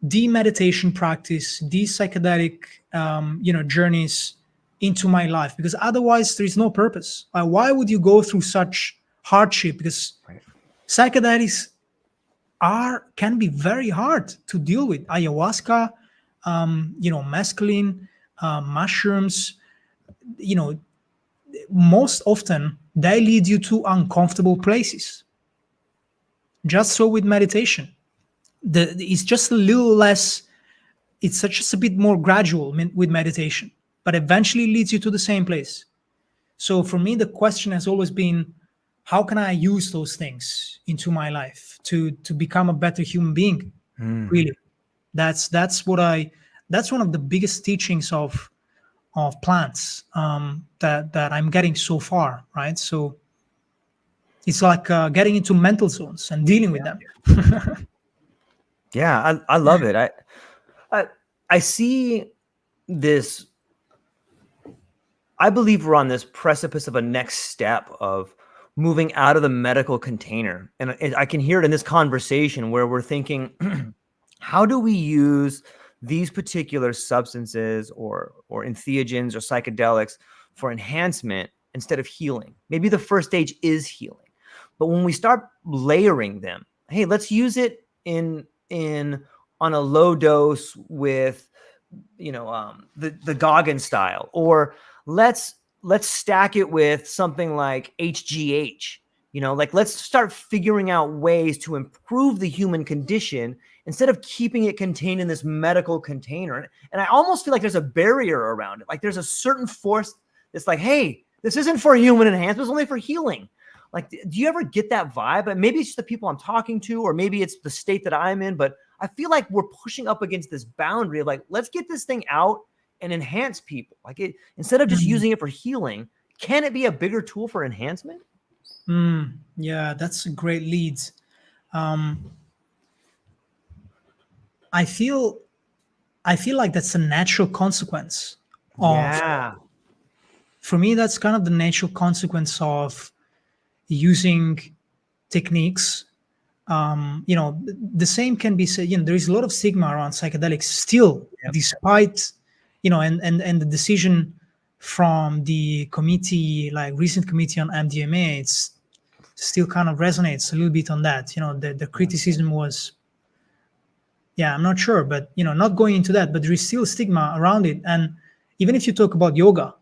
the meditation practice, these psychedelic journeys into my life, because otherwise there is no purpose. Why would you go through such hardship? Because Right. psychedelics can be very hard to deal with. Ayahuasca, mescaline, mushrooms, you know most often they lead you to uncomfortable places. Just so with meditation, it's just a little less, it's just a bit more gradual with meditation, but eventually leads you to the same place. So for me, the question has always been, how can I use those things into my life to become a better human being? Mm. Really, that's one of the biggest teachings of plants, that I'm getting so far, right? So it's like getting into mental zones and dealing with Yeah. them. Yeah, I love it. I I see this. I believe we're on this precipice of a next step of moving out of the medical container. And I can hear it in this conversation where we're thinking, how do we use these particular substances or entheogens or psychedelics for enhancement instead of healing? Maybe the first stage is healing. But when we start layering them, hey, let's use it in on a low dose with the Goggin style, or let's stack it with something like HGH. Like, let's start figuring out ways to improve the human condition instead of keeping it contained in this medical container. And I almost feel like there's a barrier around it. Like, there's a certain force that's like, hey, this isn't for human enhancement, it's only for healing. Like, do you ever get that vibe? And maybe it's just the people I'm talking to, or maybe it's the state that I'm in, but I feel like we're pushing up against this boundary of like, let's get this thing out and enhance people. Like, instead of just Mm, using it for healing, can it be a bigger tool for enhancement? yeah, that's a great lead. Um, I feel I feel like that's a natural consequence of, Yeah. for me, that's kind of the natural consequence of using techniques. The same can be said. There is a lot of stigma around psychedelics still, Yep. despite, and the decision from the committee, like recent committee on MDMA, it's still kind of resonates a little bit on that. The criticism was, yeah, I'm not sure, but not going into that, but there is still stigma around it. And even if you talk about yoga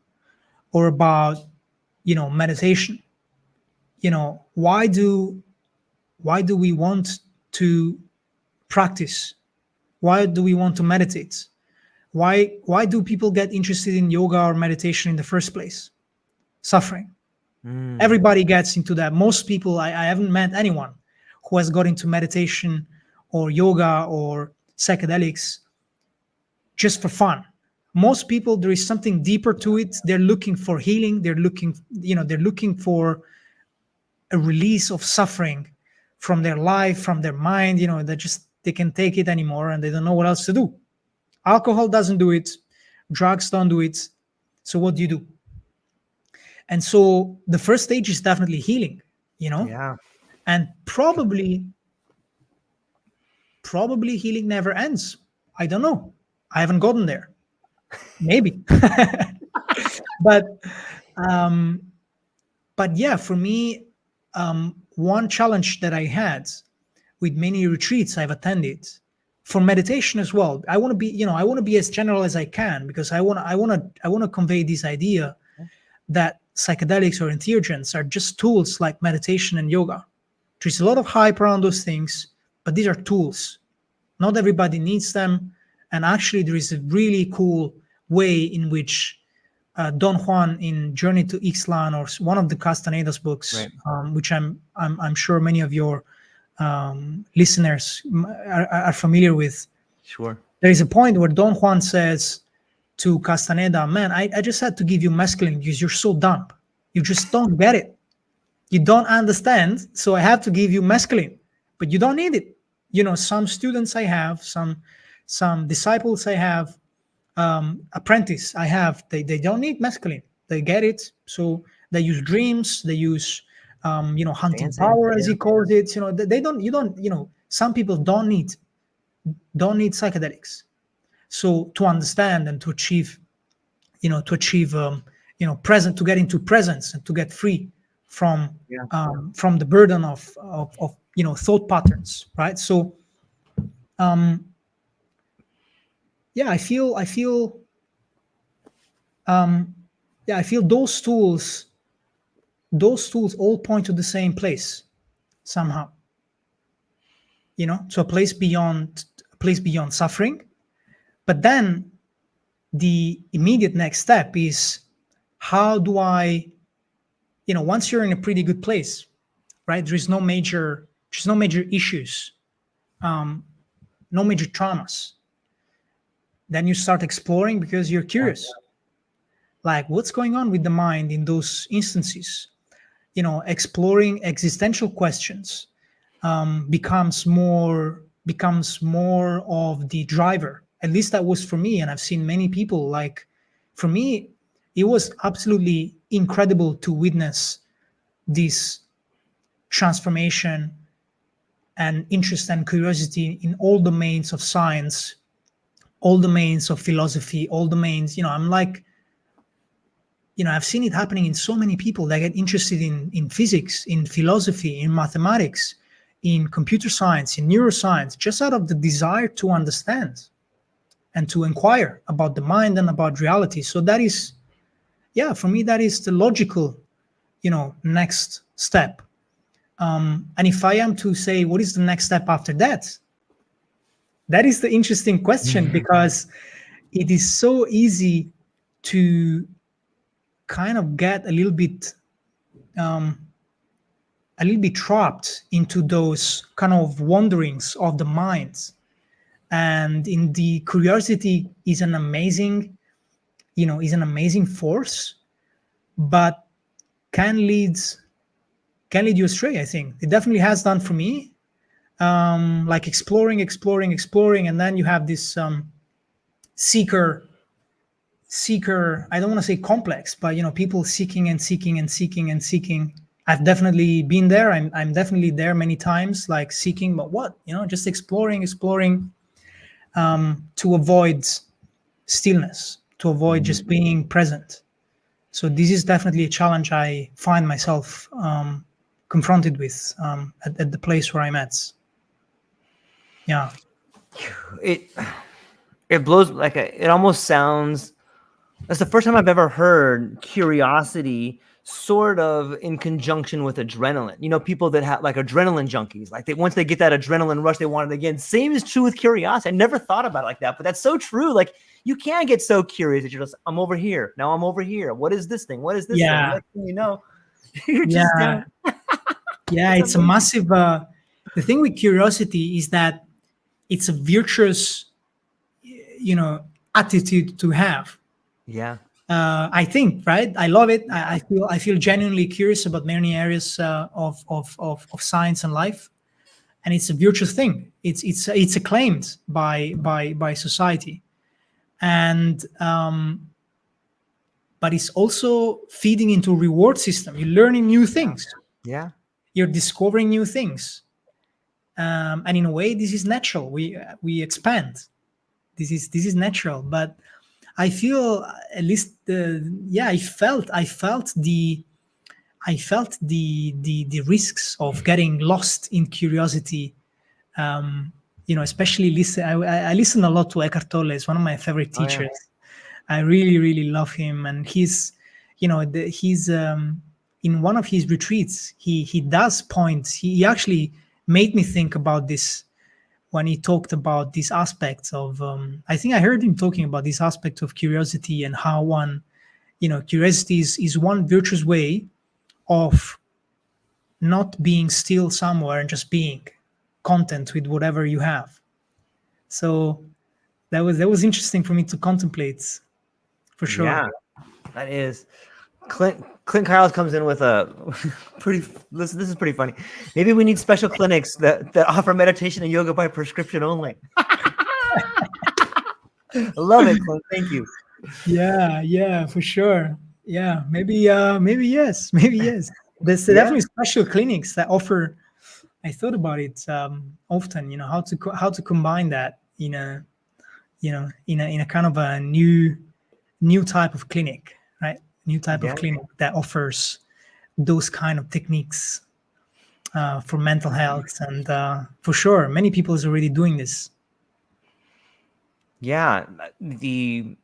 or about meditation, why do we want to practice? Why do we want to meditate? Why do people get interested in yoga or meditation in the first place? Suffering. Mm. Everybody gets into that. Most people, I haven't met anyone who has got into meditation or yoga or psychedelics just for fun. Most people, there is something deeper to it. They're looking for healing. They're looking for a release of suffering from their life, from their mind. They can take it anymore and they don't know what else to do. Alcohol doesn't do it, drugs don't do it. So what do you do? And so the first stage is definitely healing, Yeah. and probably healing never ends. I don't know. I haven't gotten there. Maybe. but um but yeah, for me, one challenge that I had with many retreats I've attended for meditation as well. I want to be as general as I can, because I want to convey this idea that psychedelics or entheogens are just tools like meditation and yoga. There's a lot of hype around those things, but these are tools. Not everybody needs them. And actually, there is a really cool way in which Don Juan in Journey to Ixtlan, or one of the Castaneda's books, Right. which I'm sure many of your listeners are familiar with. Sure. There is a point where Don Juan says to Castaneda, "Man, I just had to give you mescaline because you're so dumb. You just don't get it. You don't understand. So I have to give you mescaline, but you don't need it." Some students I have, some disciples I have, apprentice I have, they don't need mescaline. They get it. So they use dreams. They use hunting Dancing. power, as Yeah. he calls it. They don't. You don't. Some people don't need psychedelics. So to understand and to achieve, present, to get into presence and to get free from Yeah. from the burden of thought patterns, right? So yeah, I feel those tools all point to the same place somehow, to a place beyond suffering. But then the immediate next step is, how do I, once you're in a pretty good place, right? There's no major issues, no major traumas. Then you start exploring because you're curious. Like, what's going on with the mind in those instances? Exploring existential questions becomes more of the driver. At least that was for me, and I've seen many people. Like, for me, it was absolutely incredible to witness this transformation and interest and curiosity in all domains of science, all domains of philosophy, all domains. I'm like, I've seen it happening in so many people that get interested in physics, in philosophy, in mathematics, in computer science, in neuroscience, just out of the desire to understand and to inquire about the mind and about reality. So that is, for me, that is the logical, next step. And if I am to say, what is the next step after that? That is the interesting question, because it is so easy to kind of get a little bit trapped into those kind of wanderings of the mind. And in the curiosity is an amazing force, but can lead you astray. I think it definitely has done for me. Like exploring, and then you have this seeker, I don't want to say complex, but people seeking. I've definitely been there. I'm definitely there many times, like seeking, but what, just exploring, to avoid stillness, to avoid just being present. So this is definitely a challenge I find myself confronted with at the place where I'm at. Yeah. It blows, like, it almost sounds, that's the first time I've ever heard curiosity sort of in conjunction with adrenaline. People that have, like, adrenaline junkies, like, once they get that adrenaline rush, they want it again. Same is true with curiosity. I never thought about it like that, but that's so true. Like, you can't get so curious that you're just, I'm over here. Now I'm over here. What is this thing? What is this thing? Next thing you know, you're just down. Yeah, it's a massive, the thing with curiosity is that it's a virtuous, attitude to have. Yeah. I think, right? I love it. I feel genuinely curious about many areas of science and life. and it's a virtuous thing. It's acclaimed by society, and but it's also feeding into a reward system. You're learning new things. Yeah. You're discovering new things, and in a way, this is natural. We expand. This is natural, but I feel at least I felt the risks of getting lost in curiosity. Especially listen. I listen a lot to Eckhart Tolle. He's one of my favorite Oh yeah. teachers. I really, really love him, and he's in one of his retreats. He does point. He actually made me think about this when he talked about these aspects of. I think I heard him talking about this aspect of curiosity and how curiosity is one virtuous way of not being still somewhere and just being content with whatever you have. So that was interesting for me to contemplate, for sure. Yeah. That is. Clint Kyles comes in with a pretty. Listen, this is pretty funny. Maybe we need special clinics that offer meditation and yoga by prescription only. I love it, Clint. Thank you. Yeah, for sure. Yeah, maybe yes, maybe yes. There's Yeah. definitely special clinics that offer. I thought about it often. How to combine that in a kind of a new type of clinic, right? New type Yeah. of clinic that offers those kind of techniques for mental health, and for sure, many people is already doing this. Yeah. The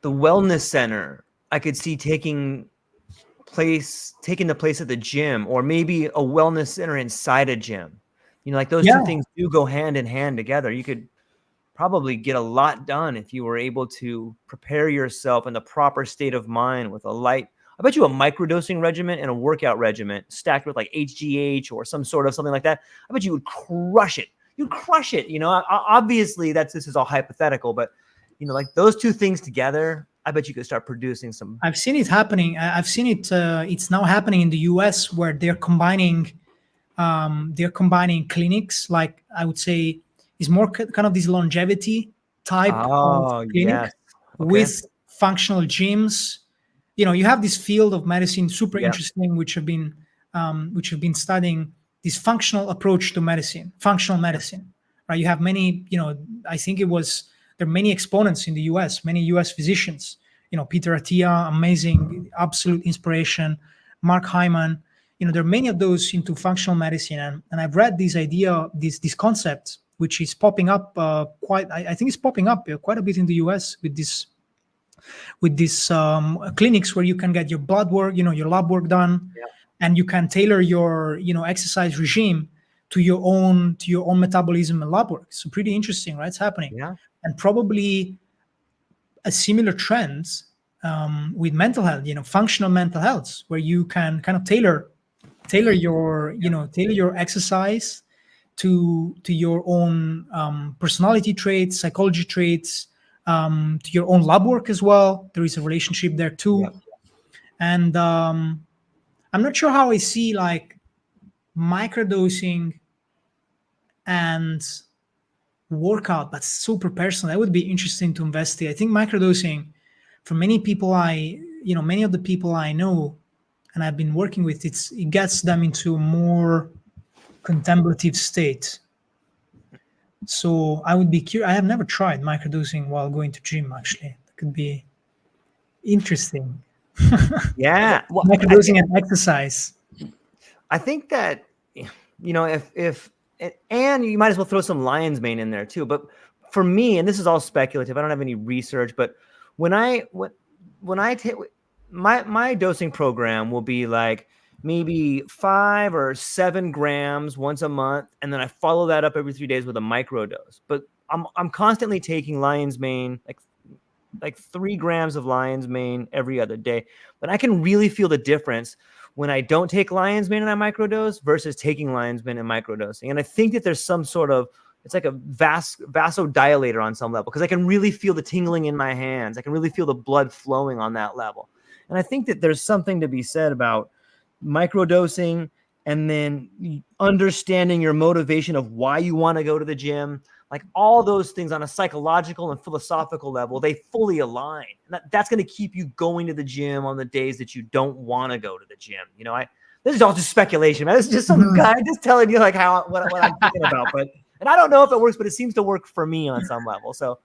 wellness center I could see taking the place at the gym, or maybe a wellness center inside a gym. Like those two Yeah, things do go hand in hand together. You could probably get a lot done if you were able to prepare yourself in the proper state of mind with I bet you a microdosing regimen and a workout regimen stacked with like HGH or something like that. I bet you would crush it. You'd crush it. Obviously this is all hypothetical, but like those two things together, I bet you could start producing some. I've seen it happening. I've seen it. It's now happening in the U.S. where they're combining clinics. Like I would say, is more kind of this longevity type of Oh, clinic yes. Okay. with functional gyms. You have this field of medicine, super Yeah. interesting, which have been studying this functional approach to medicine, functional medicine, right? You have many, I think there are many exponents in the U.S., many U.S. physicians. Peter Attia, amazing, absolute inspiration. Mark Hyman. There are many of those into functional medicine, and I've read this idea, this concept, which is popping up quite. I think it's popping up quite a bit in the U.S. with these clinics where you can get your blood work, your lab work done, Yeah. and you can tailor your exercise regime to your own metabolism and lab work. So pretty interesting, right? It's happening, Yeah. and probably a similar trend with mental health, functional mental health, where you can kind of tailor your exercise to your own personality traits, psychology traits, to your own lab work as well. There is a relationship there Yeah. too, and I'm not sure how I see like microdosing and workout, but super personal. That would be interesting to investigate. I think microdosing, for many people many of the people I know and I've been working with, it gets them into a more contemplative state. So I would be curious. I have never tried microdosing while going to gym. Actually, that could be interesting. Yeah. Well, Microdosing and exercise. I think that if and you might as well throw some lion's mane in there too. But for me, and this is all speculative, I don't have any research, but when I take my dosing program will be like maybe 5 or 7 grams once a month, and then I follow that up every 3 days with a microdose. But I'm constantly taking lion's mane, like 3 grams of lion's mane every other day. But I can really feel the difference when I don't take lion's mane and I microdose versus taking lion's mane and microdosing. And I think that there's some sort of, it's like a vasodilator on some level, because I can really feel the tingling in my hands. I can really feel the blood flowing on that level. And I think that there's something to be said about microdosing and then understanding your motivation of why you want to go to the gym, like all those things on a psychological and philosophical level, they fully align. And that's going to keep you going to the gym on the days that you don't want to go to the gym. This is all just speculation, man. This is just some guy just telling you like what I'm thinking about. And I don't know if it works, but it seems to work for me on some level. So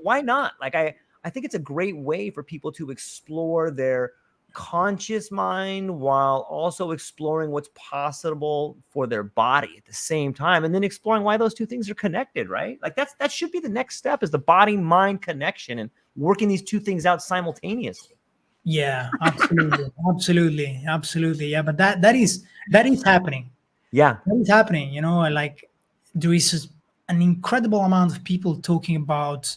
why not? Like I think it's a great way for people to explore their conscious mind while also exploring what's possible for their body at the same time, and then exploring why those two things are connected, right? Like that should be the next step, is the body mind connection and working these two things out simultaneously. Yeah, absolutely. Yeah, but that is happening. Yeah, That is happening. Like there is an incredible amount of people talking about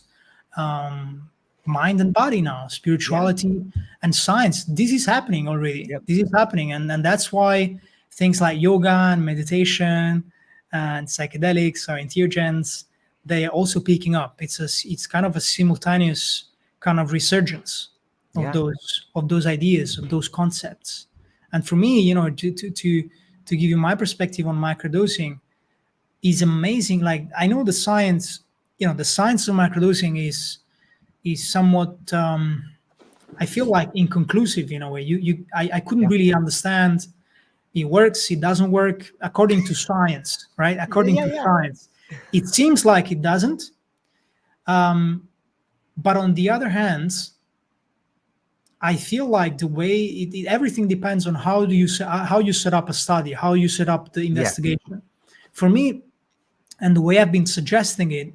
mind and body now, spirituality and science. This is happening already. Yep. This is happening, and that's why things like yoga and meditation and psychedelics or entheogens, they are also picking up. It's kind of a simultaneous kind of resurgence of those ideas, of those concepts. And for me, to give you my perspective on microdosing is amazing. Like I know the science of microdosing is somewhat I feel like inconclusive in a way. I couldn't really understand. It works, it doesn't work according to science, right? According to science, it seems like it doesn't. But on the other hand, I feel like the way everything depends on how you set up a study, how you set up the investigation. For me, and the way I've been suggesting it,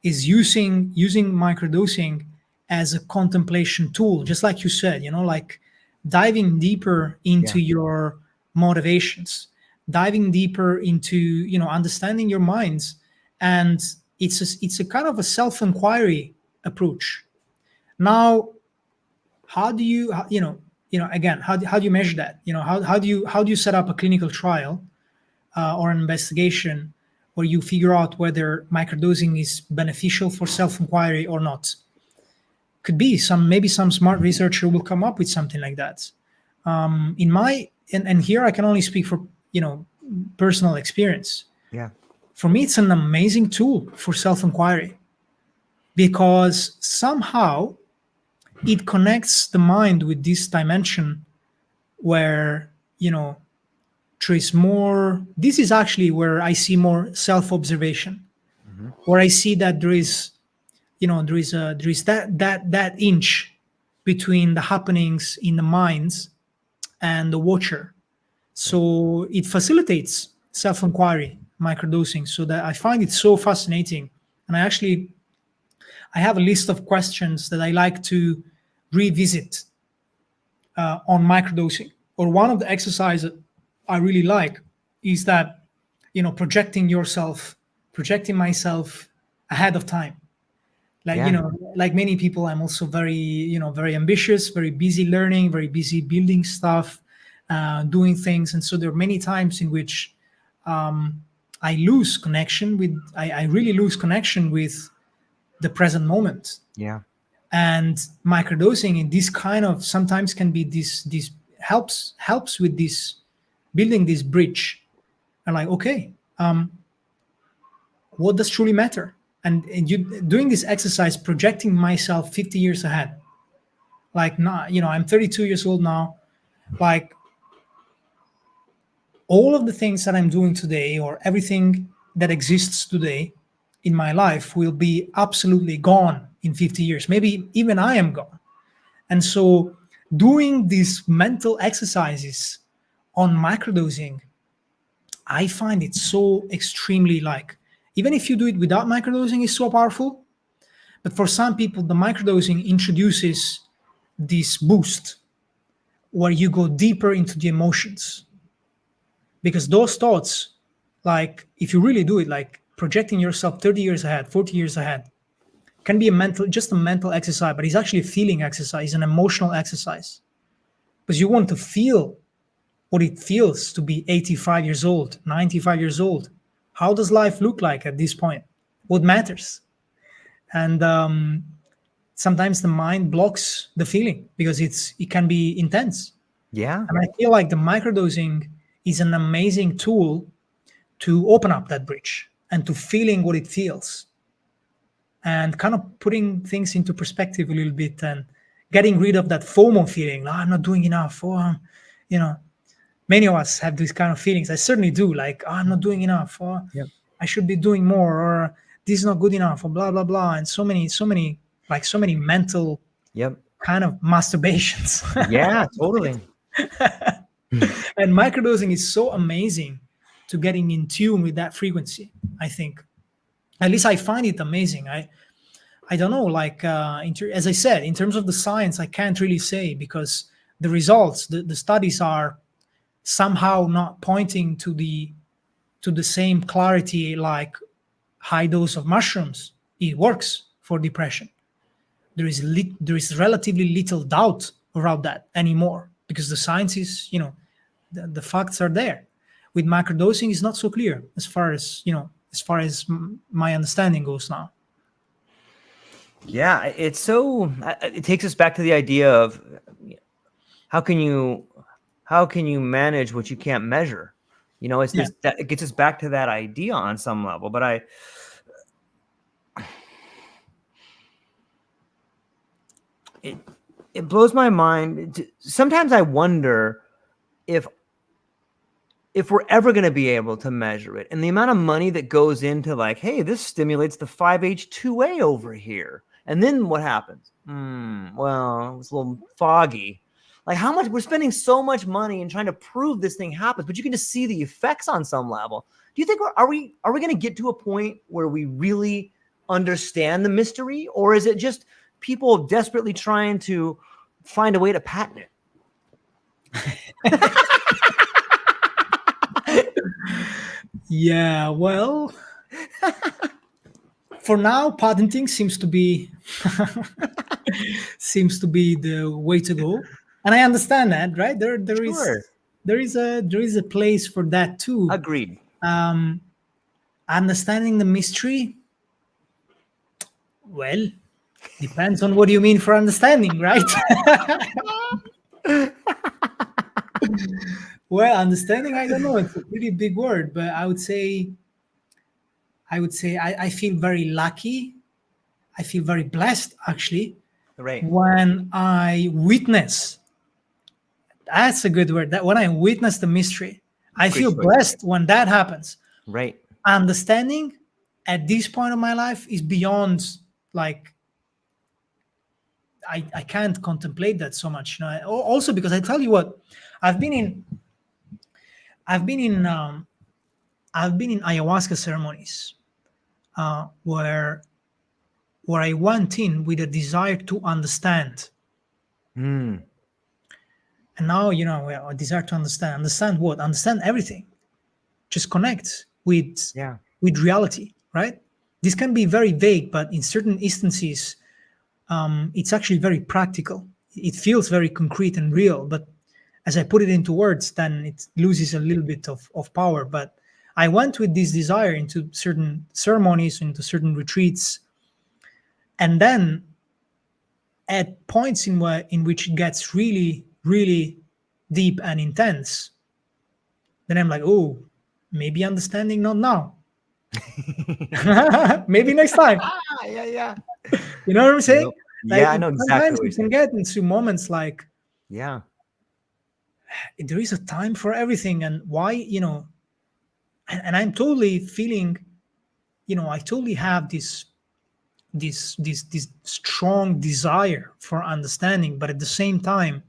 is using microdosing as a contemplation tool, just like you said, like diving deeper into your motivations, diving deeper into understanding your minds, and it's a kind of a self-inquiry approach. Now, how do you again, how do you measure that? How do you set up a clinical trial or an investigation where you figure out whether microdosing is beneficial for self-inquiry or not? Could be maybe some smart researcher will come up with something like that. In my and here I can only speak for personal experience. Yeah. For me, it's an amazing tool for self-inquiry, because somehow it connects the mind with this dimension where there is more. This is actually where I see more self-observation, where I see that there is that inch between the happenings in the minds and the watcher. So it facilitates self-inquiry, microdosing. So that I find it so fascinating. And I have a list of questions that I like to revisit on microdosing. Or one of the exercises I really like is that, projecting myself ahead of time. Like, like many people, I'm also very, very ambitious, very busy learning, very busy building stuff, doing things. And so there are many times in which I lose connection with, I really lose connection with the present moment. Yeah. And microdosing in this kind of sometimes can be this helps with this, building this bridge. And like, okay, what does truly matter? And you doing this exercise, projecting myself 50 years ahead. Like, now, I'm 32 years old now. Like, all of the things that I'm doing today, or everything that exists today in my life, will be absolutely gone in 50 years. Maybe even I am gone. And so doing these mental exercises on microdosing, I find it so extremely, like, even if you do it without microdosing, is so powerful. But for some people, the microdosing introduces this boost where you go deeper into the emotions. Because those thoughts, like, if you really do it, like projecting yourself 30 years ahead, 40 years ahead, can be just a mental exercise, but it's actually a feeling exercise, an emotional exercise. Because you want to feel what it feels to be 85 years old, 95 years old. How does life look like at this point? What matters? And sometimes the mind blocks the feeling because it can be intense. Yeah. And I feel like the microdosing is an amazing tool to open up that bridge and to feeling what it feels, and kind of putting things into perspective a little bit, and getting rid of that FOMO feeling. "Oh, I'm not doing enough. Oh, you know, many of us have these kind of feelings. I certainly do. Like, "Oh, I'm not doing enough. Or Yep. I should be doing more. Or this is not good enough. Or blah blah blah." And so many mental Yep. kind of masturbations. Yeah, totally. And microdosing is so amazing to getting in tune with that frequency. I think, at least I find it amazing. I don't know, like, as I said, in terms of the science, I can't really say, because the results, the studies are somehow not pointing to the same clarity like high dose of mushrooms. It works for depression. There is relatively little doubt around that anymore, because the science is, the facts are there. With microdosing, is not so clear, as far as my understanding goes now. Yeah, it's so. It takes us back to the idea of how can you manage what you can't measure. It's Yeah. this that it gets us back to that idea on some level. But it blows my mind. Sometimes I wonder if we're ever going to be able to measure it, and the amount of money that goes into, like, hey, this stimulates the 5-H2A over here, and then what happens? Well, it's a little foggy. Like, how much we're spending so much money in trying to prove this thing happens, but you can just see the effects on some level. Do you think are we going to get to a point where we really understand the mystery, or is it just people desperately trying to find a way to patent it? Yeah, well, for now, patenting seems to be the way to go, and I understand that, right? Sure. There is a place for that too. Agreed. Understanding the mystery, well, depends on what you mean for understanding, right? Well, understanding, I don't know. It's a pretty big word, but I feel very lucky. I feel very blessed, actually, Right. when I witness. That's a good word. That when I witness the mystery, I Great feel choice. blessed when that happens. Right. Understanding at this point of my life is beyond, like, I can't contemplate that so much. Also, because I tell you what, I've been in I've been in ayahuasca ceremonies, where I went in with a desire to understand. Mm. And now, well, a desire to understand. Understand what? Understand everything. Just connect with Yeah. reality, right? This can be very vague, but in certain instances, it's actually very practical. It feels very concrete and real, but as I put it into words, then it loses a little bit of power. But I went with this desire into certain ceremonies, into certain retreats, and then at points in which it gets really, really deep and intense, then I'm like, oh, maybe understanding, not now. Maybe next time. Yeah. You know what I'm saying? Yep. Like, Yeah, I know exactly sometimes what you you're can saying. get into moments like, Yeah. there is a time for everything, and why, and I'm totally feeling, I totally have this strong desire for understanding, but at the same time,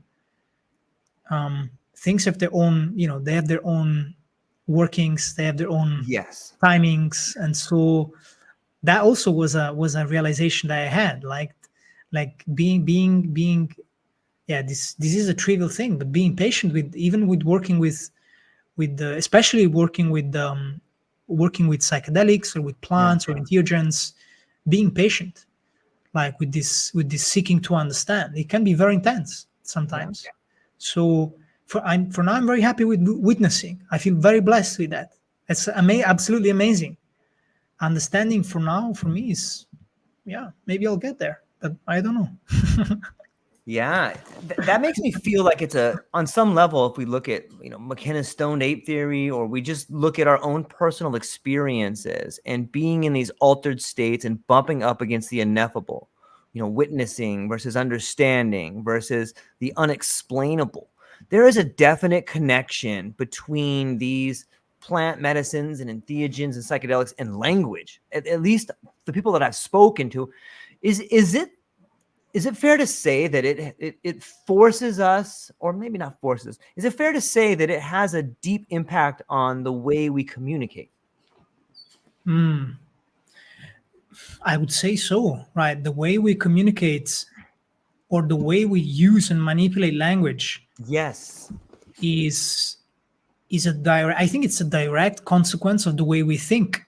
things have their own, they have their own workings, they have their own Yes. timings, and so that also was a realization that I had, like being yeah, this is a trivial thing, but being patient with, even with working with especially working with psychedelics or with Yeah. plants or entheogens, being patient, like with this seeking to understand, it can be very intense Yeah. sometimes. So for now, I'm very happy with witnessing. I feel very blessed with that. It's absolutely amazing. Understanding for now, for me, is, yeah, maybe I'll get there, but I don't know. Yeah, that makes me feel like it's on some level, if we look at, McKenna's stoned ape theory, or we just look at our own personal experiences and being in these altered states and bumping up against the ineffable, witnessing versus understanding versus the unexplainable. There is a definite connection between these plant medicines and entheogens and psychedelics and language. At least the people that I've spoken to, is it fair to say that it forces us, or maybe not forces? Is it fair to say that it has a deep impact on the way we communicate? I would say so, right? The way we communicate or the way we use and manipulate language Yes. is is a direct, I think it's a direct consequence of the way we think,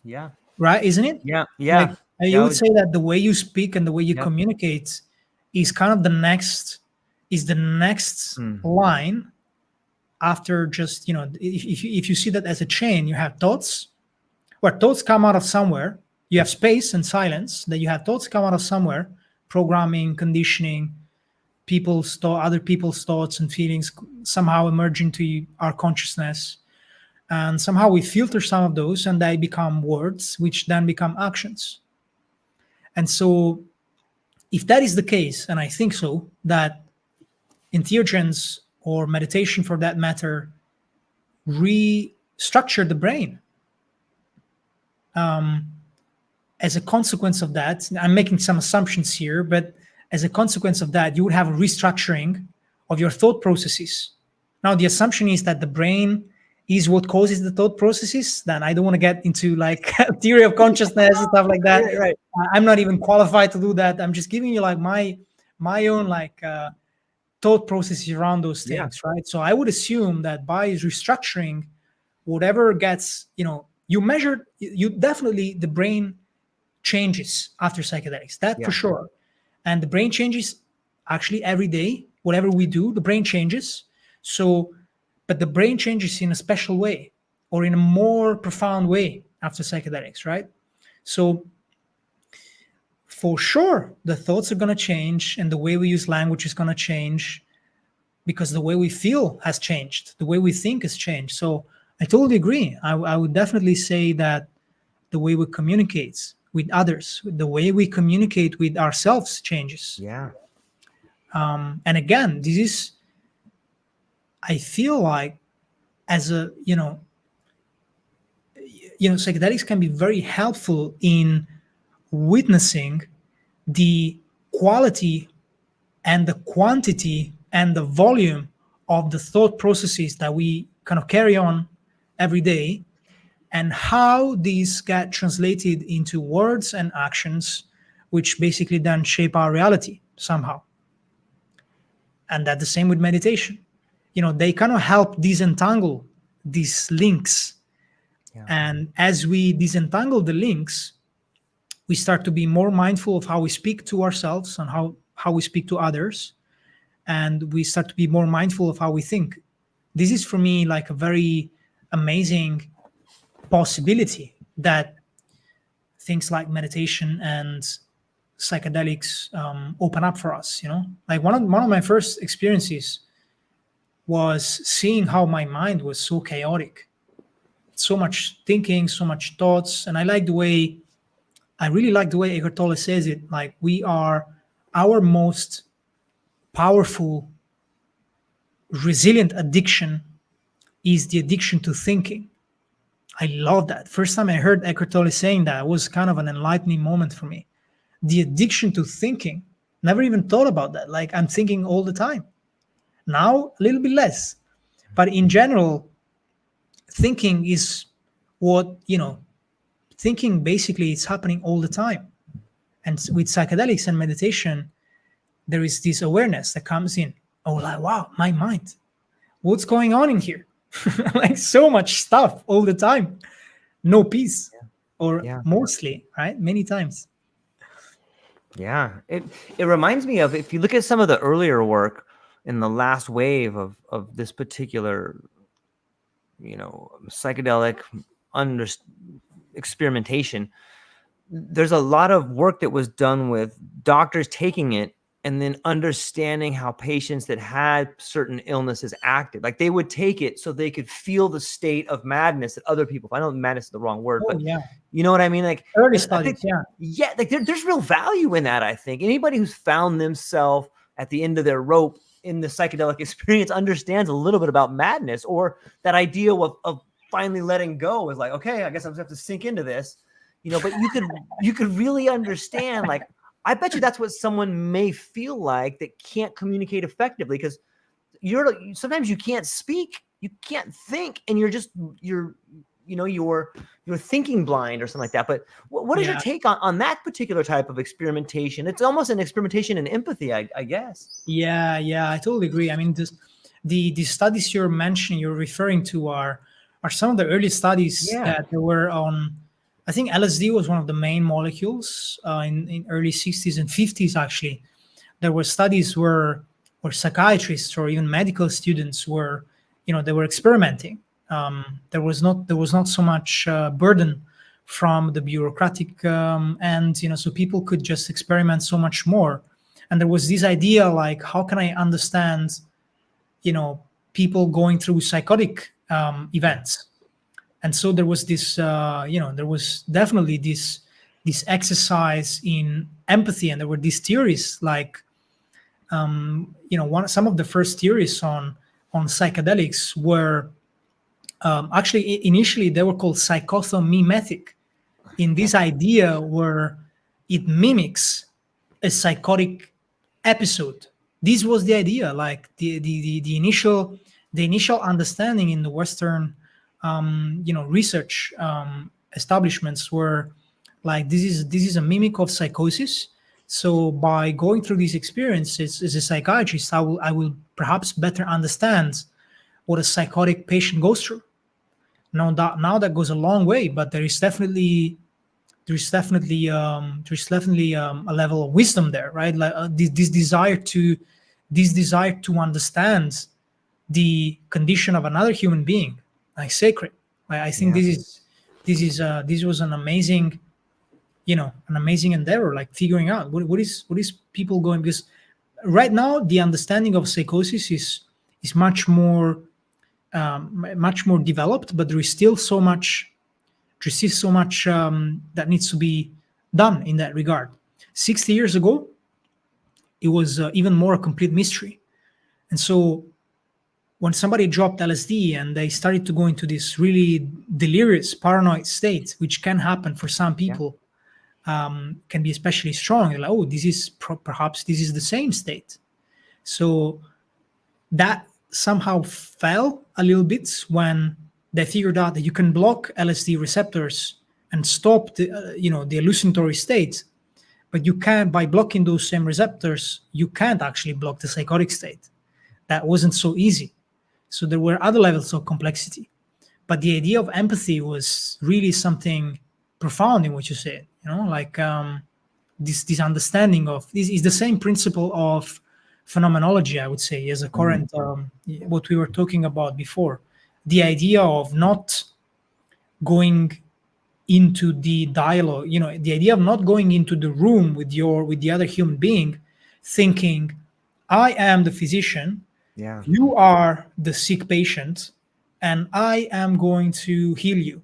Yeah. right? Isn't it? Yeah. Like Yeah. you That would was. say that the way you speak and the way you Yep. communicate is kind of the next Mm. line after just, if you see that as a chain, you have thoughts, where thoughts come out of somewhere. You have space and silence, that you have thoughts come out of somewhere, programming, conditioning, other people's thoughts and feelings somehow emerge into our consciousness, and somehow we filter some of those and they become words which then become actions. And so if that is the case, and I think so, that entheogens or meditation for that matter restructure the brain, as a consequence of that, I'm making some assumptions here, but as a consequence of that, you would have a restructuring of your thought processes. Now, the assumption is that the brain is what causes the thought processes. Then I don't want to get into like theory of consciousness and stuff like that. Right. Right. I'm not even qualified to do that. I'm just giving you like my own like thought processes around those Yeah. things, right? So I would assume that by restructuring whatever gets, you measure, you definitely, the brain changes after psychedelics, that for Yeah. sure. And the brain changes actually every day. Whatever we do, the brain changes. So, but the brain changes in a special way or in a more profound way after psychedelics, right? So, for sure, the thoughts are going to change and the way we use language is going to change because the way we feel has changed, the way we think has changed. So, I totally agree. I would definitely say that the way we communicate with others, the way we communicate with ourselves changes. Yeah. And again, this is, I feel like, as a, psychedelics can be very helpful in witnessing the quality and the quantity and the volume of the thought processes that we kind of carry on every day, and how these get translated into words and actions, which basically then shape our reality somehow. And that the same with meditation. They kind of help disentangle these links. Yeah. And as we disentangle the links, we start to be more mindful of how we speak to ourselves and how we speak to others. And we start to be more mindful of how we think. This is for me like a very amazing possibility that things like meditation and psychedelics open up for us. Like one of my first experiences was seeing how my mind was so chaotic, so much thinking, so much thoughts. And I really like the way Eckhart Tolle says it, like we are our most powerful resilient addiction is the addiction to thinking. I love that. First time I heard Eckhart Tolle saying that, it was kind of an enlightening moment for me. The addiction to thinking, never even thought about that. Like I'm thinking all the time. Now, a little bit less. But in general, thinking is what, thinking basically is happening all the time. And with psychedelics and meditation, there is this awareness that comes in. Oh, like, wow, my mind. What's going on in here? Like so much stuff all the time. No peace. Or Yeah. mostly, right? Many times. Yeah. It reminds me of, if you look at some of the earlier work in the last wave of this particular, psychedelic under experimentation, there's a lot of work that was done with doctors taking it and then understanding how patients that had certain illnesses acted. Like they would take it so they could feel the state of madness that other people, I know madness is the wrong word, Oh but yeah, you know what I mean? Like, early and I studies. think, Yeah, yeah, like there's real value in that. I think anybody who's found themselves at the end of their rope in the psychedelic experience understands a little bit about madness, or that idea of finally letting go is like, okay, I guess I'm gonna have to sink into this, but you could really understand, like, I bet you that's what someone may feel like that can't communicate effectively, because sometimes you can't speak, you can't think, and you're you're thinking blind or something like that. But what is your yeah, take on that particular type of experimentation? It's almost an experimentation in empathy, I guess. yeah. I totally agree. I mean, the studies you're mentioning, you're referring to, are some of the early studies Yeah, that there were on. I think LSD was one of the main molecules in early 60s and 50s. Actually, there were studies where psychiatrists or even medical students were, they were experimenting. There was not so much burden from the bureaucratic end, so people could just experiment so much more. And there was this idea, like, how can I understand, people going through psychotic events? And so there was this, there was definitely this exercise in empathy, and there were these theories like, some of the first theories on psychedelics were, actually, initially they were called psychothomimetic, in yeah, this idea where it mimics a psychotic episode. This was the idea, like the initial understanding in the Western, research establishments were like, this is a mimic of psychosis. So by going through these experiences as a psychiatrist, I will perhaps better understand what a psychotic patient goes through. Now that goes a long way, but there's definitely a level of wisdom there, right? Like, this desire to understand the condition of another human being, like sacred. I think yeah, this was an amazing endeavor, like figuring out what is people going, because right now the understanding of psychosis is much more developed, but there is still so much that needs to be done in that regard. 60 years ago, it was even more a complete mystery. And so when somebody dropped LSD and they started to go into this really delirious, paranoid state, which can happen for some yeah, people, can be especially strong. They're like, oh, perhaps this is the same state. So that somehow fell a little bit when they figured out that you can block LSD receptors and stop the hallucinatory state, but you can, by blocking those same receptors, you can't actually block the psychotic state. That wasn't so easy. So there were other levels of complexity, but the idea of empathy was really something profound in what you said. Like, this understanding of this is the same principle of phenomenology, I would say, as a mm, current, what we were talking about before. The idea of not going into the dialogue, the idea of not going into the room with the other human being, thinking, I am the physician, yeah, you are the sick patient, and I am going to heal you.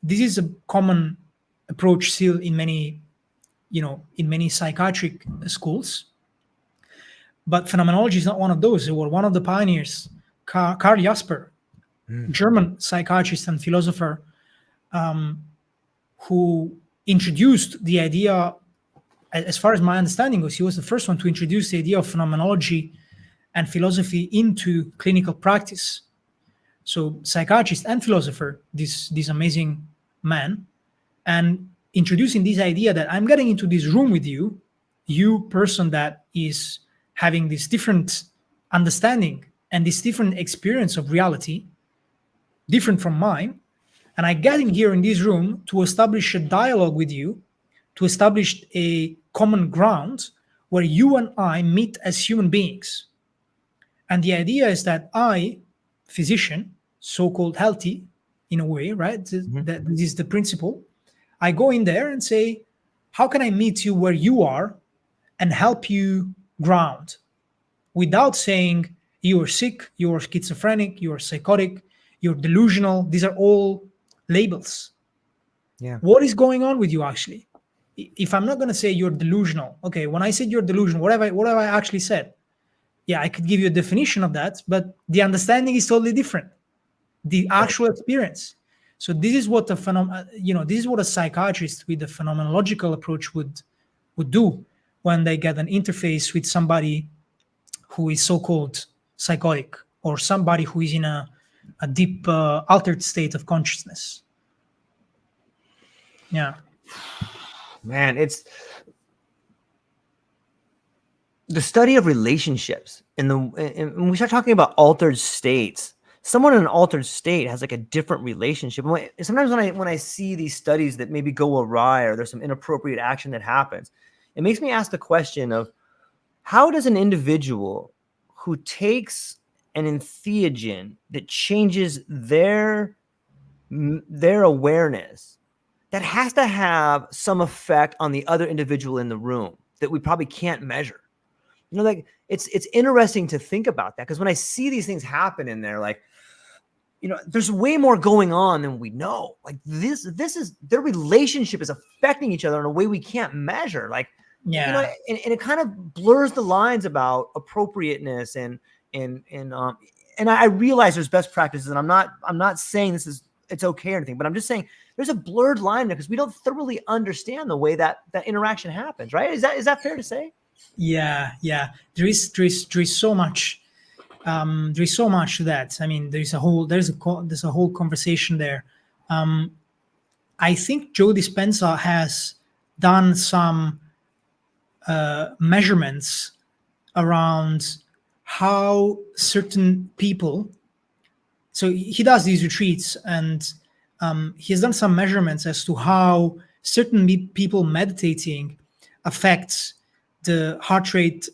This is a common approach still in many psychiatric schools. But phenomenology is not one of those. They were one of the pioneers. Karl Jasper, mm, German psychiatrist and philosopher, who introduced the idea, as far as my understanding goes, he was the first one to introduce the idea of phenomenology and philosophy into clinical practice. So psychiatrist and philosopher, this amazing man, and introducing this idea that I'm getting into this room with you, you person that is having this different understanding and this different experience of reality, different from mine, and I get in here in this room to establish a dialogue with you, to establish a common ground where you and I meet as human beings. And the idea is that I, physician, so-called healthy in a way, right? mhm, That this is the principle. I go in there and say, how can I meet you where you are and help you ground without saying you are sick, you are schizophrenic, you are psychotic, you're delusional. These are all labels. Yeah. What is going on with you actually? If I'm not going to say you're delusional, okay, when I said you're delusional, what have I actually said? Yeah, I could give you a definition of that, but the understanding is totally different. The Right. actual experience. So this is what this is what a psychiatrist with a phenomenological approach would do when they get an interface with somebody who is so-called psychotic or somebody who is in a deep altered state of consciousness. Yeah. Man, it's the study of relationships and when we start talking about altered states. Someone in an altered state has like a different relationship. Sometimes when I see these studies that maybe go awry or there's some inappropriate action that happens, it makes me ask the question of how does an individual who takes an entheogen that changes their awareness, that has to have some effect on the other individual in the room that we probably can't measure. Like it's interesting to think about that, because when I see these things happen in there, like, there's way more going on than we know. Like this is their relationship is affecting each other in a way we can't measure. Like, Yeah. and it kind of blurs the lines about appropriateness and I realize there's best practices, and I'm not saying it's okay or anything, but I'm just saying there's a blurred line there because we don't thoroughly understand the way that interaction happens, right? Is that fair to say? Yeah. There is so much. There is so much to that. I mean, there's a whole conversation there. I think Joe Dispenza has done some measurements around how certain people. So he does these retreats, and he has done some measurements as to how certain people meditating affects the heart rate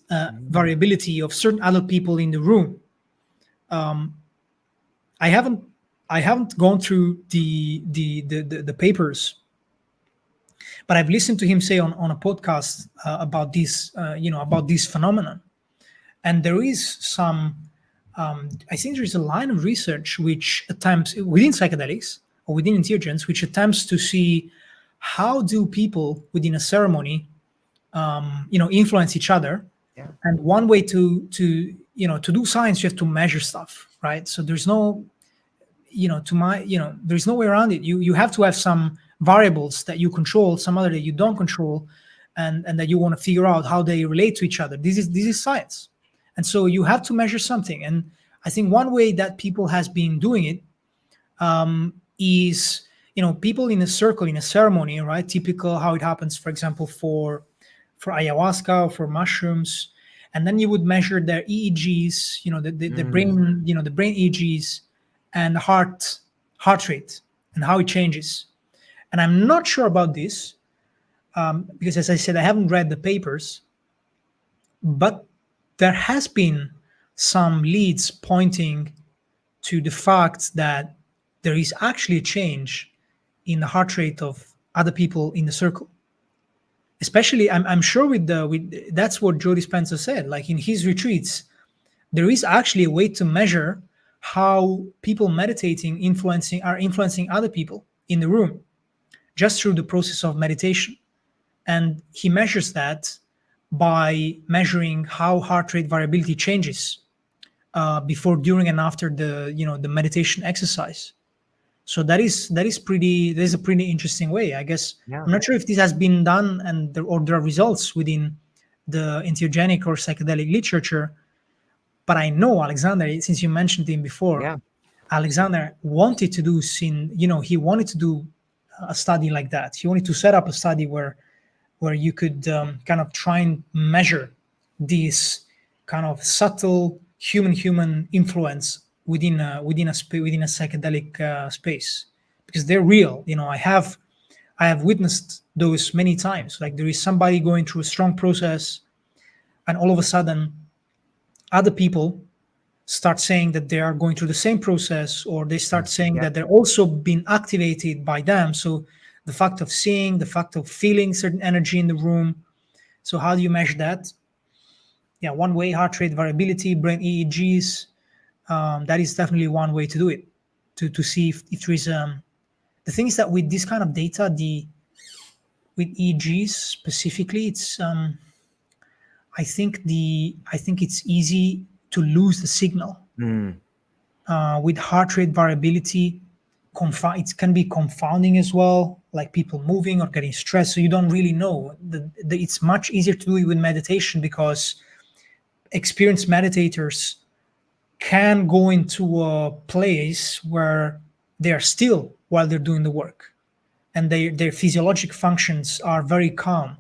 variability of certain other people in the room. I haven't gone through the papers, but I've listened to him say on a podcast about this phenomenon. And there is some, I think there is a line of research which attempts within psychedelics or within entheogens, which attempts to see how do people within a ceremony, influence each other. Yeah. And one way to do science, you have to measure stuff, right? So there's no, there's no way around it. You have to have some variables that you control, some other that you don't control, and that you want to figure out how they relate to each other. This is science. And so you have to measure something. And I think one way that people has been doing it is, people in a circle, in a ceremony, right? Typical how it happens, for example, for ayahuasca or for mushrooms. And then you would measure their EEGs, the brain, the brain EEGs and the heart rate and how it changes. And I'm not sure about this because, as I said, I haven't read the papers, but there has been some leads pointing to the fact that there is actually a change in the heart rate of other people in the circle. Especially, I'm sure with that's what Joe Dispenza said. Like in his retreats, there is actually a way to measure how people meditating are influencing other people in the room just through the process of meditation. And he measures that by measuring how heart rate variability changes before, during, and after the meditation exercise. So that is a pretty interesting way, I guess. Yeah. I'm not sure if this has been done or there are results within the entheogenic or psychedelic literature, but I know Alexander, since you mentioned him before, Yeah. Alexander wanted to do he wanted to do a study like that. He wanted to set up a study where you could kind of try and measure this kind of subtle human influence within a psychedelic space, because they're real. I have witnessed those many times. Like there is somebody going through a strong process, and all of a sudden, other people start saying that they are going through the same process, or they start saying that they're also being activated by them. So the fact of seeing, the fact of feeling certain energy in the room. So how do you measure that? yeah, one way, heart rate variability, brain EEGs. That is definitely one way to do it, to see if there is the thing is that with this kind of data, the with EEGs specifically, it's I think it's easy to lose the signal. Mm. With heart rate variability, it can be confounding as well, like people moving or getting stressed, so you don't really know. It's much easier to do it with meditation because experienced meditators can go into a place where they are still while they're doing the work, and their physiologic functions are very calm,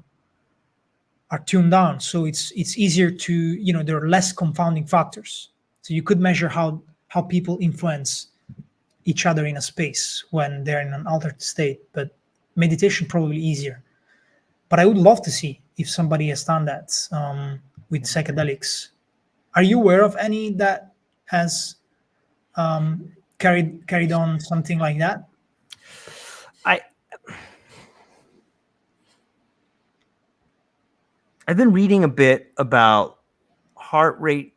are tuned down, so it's easier to, there are less confounding factors, so you could measure how people influence each other in a space when they're in an altered state. But meditation probably easier. But I would love to see if somebody has done that with psychedelics. Are you aware of any that has carried on something like that? I I've been reading a bit about heart rate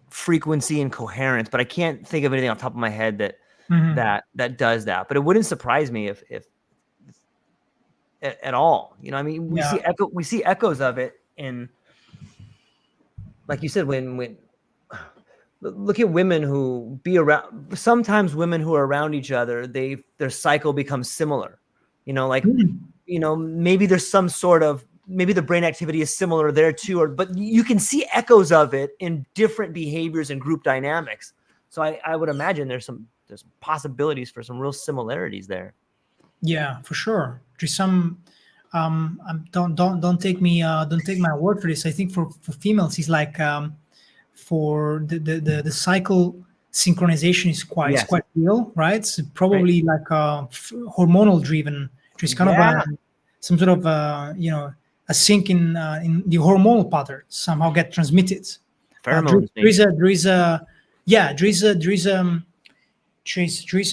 frequency and coherence, but I can't think of anything off the top of my head that does that. But it wouldn't surprise me if at all. I mean, we Yeah. see echoes of it in, like you said, when look at women who be around. Sometimes women who are around each other, their cycle becomes similar. Like maybe there's some sort of, maybe the brain activity is similar there too, but you can see echoes of it in different behaviors and group dynamics. So I would imagine there's possibilities for some real similarities there. Yeah, for sure. There's some. Don't take my word for this. I think for females, it's like for the cycle synchronization is Yes. quite real, right? It's probably Right. like hormonal driven. There's kind of some sort of a sync in the hormonal pattern somehow get transmitted. Pheromones. There is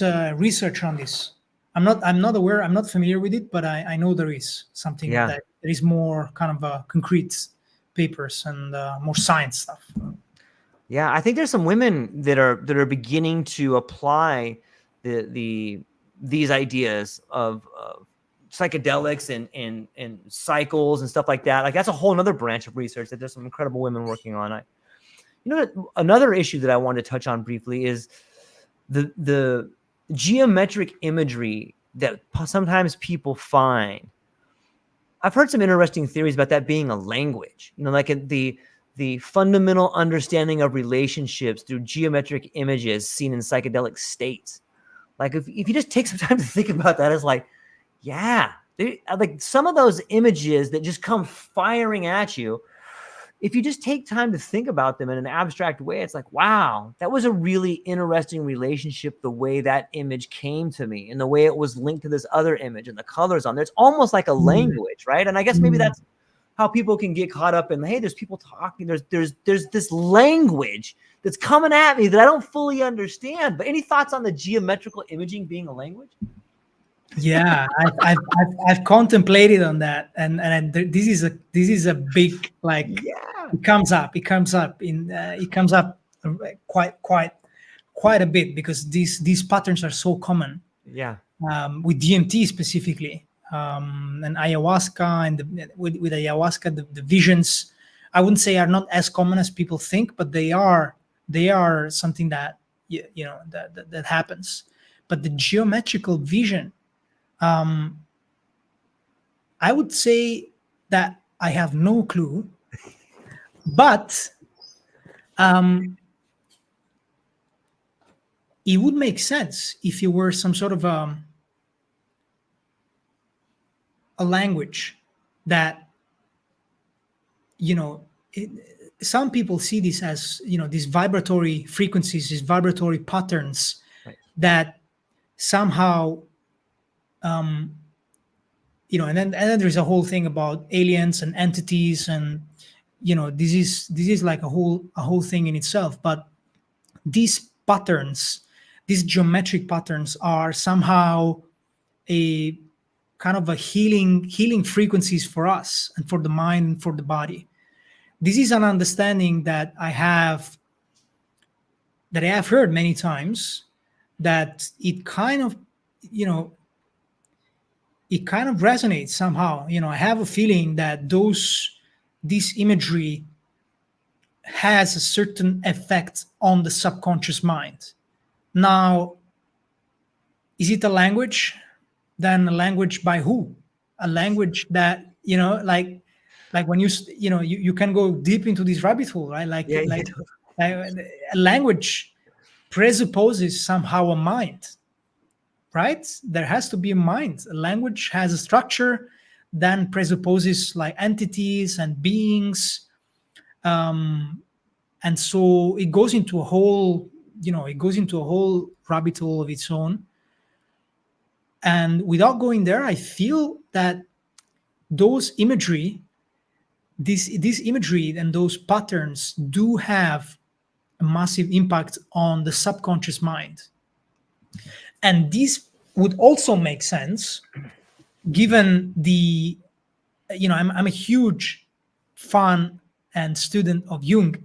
a research on this. I'm not aware. I'm not familiar with it, but I know there is something that there is more kind of concrete papers and more science stuff. Yeah, I think there's some women that are beginning to apply these ideas of psychedelics and cycles and stuff like that. Like that's a whole other branch of research that there's some incredible women working on. Another issue that I wanted to touch on briefly is the geometric imagery that sometimes people find. I've heard some interesting theories about that being a language. Like the fundamental understanding of relationships through geometric images seen in psychedelic states. Like if you just take some time to think about that, it's like, yeah, like some of those images that just come firing at you, if you just take time to think about them in an abstract way, it's like, wow, that was a really interesting relationship, the way that image came to me and the way it was linked to this other image and the colors on there. It's almost like a language, right? And I guess maybe that's how people can get caught up in, hey, there's people talking, there's this language that's coming at me that I don't fully understand. But any thoughts on the geometrical imaging being a language? Yeah, I've contemplated on that, and this is a big, like, it comes up quite a bit because these patterns are so common. Yeah. With DMT specifically, and ayahuasca, and with ayahuasca, the visions, I wouldn't say are not as common as people think, but they are something that that happens. But the geometrical vision, I would say that I have no clue, but it would make sense if it were some sort of a language that, some people see this as, these vibratory frequencies, these vibratory patterns, right, that somehow, and then there's a whole thing about aliens and entities, and this is like a whole thing in itself. But these patterns, these geometric patterns, are somehow a kind of a healing frequencies for us and for the mind and for the body. this is an understanding that I have heard many times, that it kind of, you know, it kind of resonates somehow. I have a feeling that this imagery has a certain effect on the subconscious mind. Now, is it a language? Then a language by who? A language that, like when you can go deep into this rabbit hole, right? Yeah, Like a language presupposes somehow a mind, right? There has to be a mind. A language has a structure, then presupposes like entities and beings, and so it goes into a whole, rabbit hole of its own. And without going there, I feel that those imagery, this imagery and those patterns do have a massive impact on the subconscious mind. And this would also make sense given I'm a huge fan and student of Jung,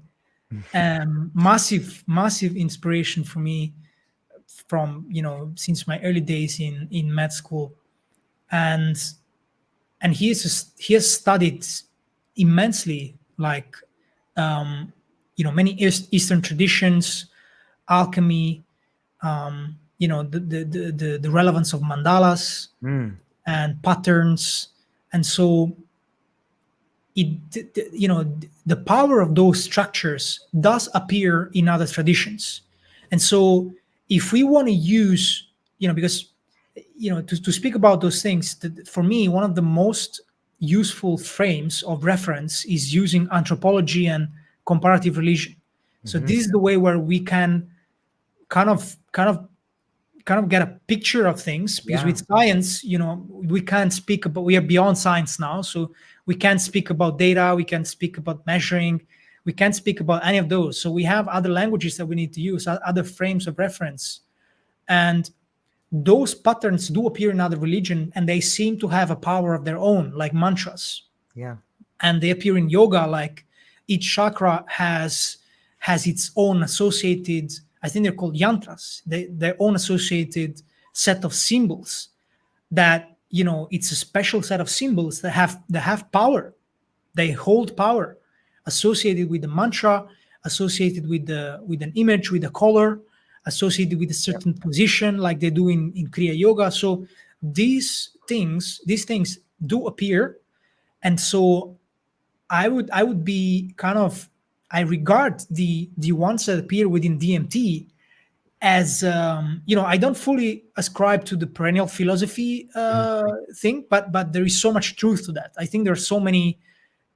massive inspiration for me from, since my early days in med school. And he has studied immensely, like, many Eastern traditions, alchemy, the relevance of mandalas and patterns. And so the power of those structures does appear in other traditions. And so if we want to use, because to speak about those things, for me, one of the most useful frames of reference is using anthropology and comparative religion. So this is the way where we can kind of get a picture of things, because with science, we can't speak about, we are beyond science now, so we can't speak about data, we can't speak about measuring, we can't speak about any of those. So we have other languages that we need to use, other frames of reference. And those patterns do appear in other religion, and they seem to have a power of their own, like mantras. Yeah. And they appear in yoga, like each chakra has its own associated, I think they're called yantras, their own associated set of symbols that, it's a special set of symbols that have power. They hold power associated with the mantra, associated with an image, with a color, associated with a certain position, like they do in Kriya Yoga. So these things do appear. And so I would be kind of, I regard the ones that appear within DMT as, I don't fully ascribe to the perennial philosophy thing, but there is so much truth to that. I think there are so many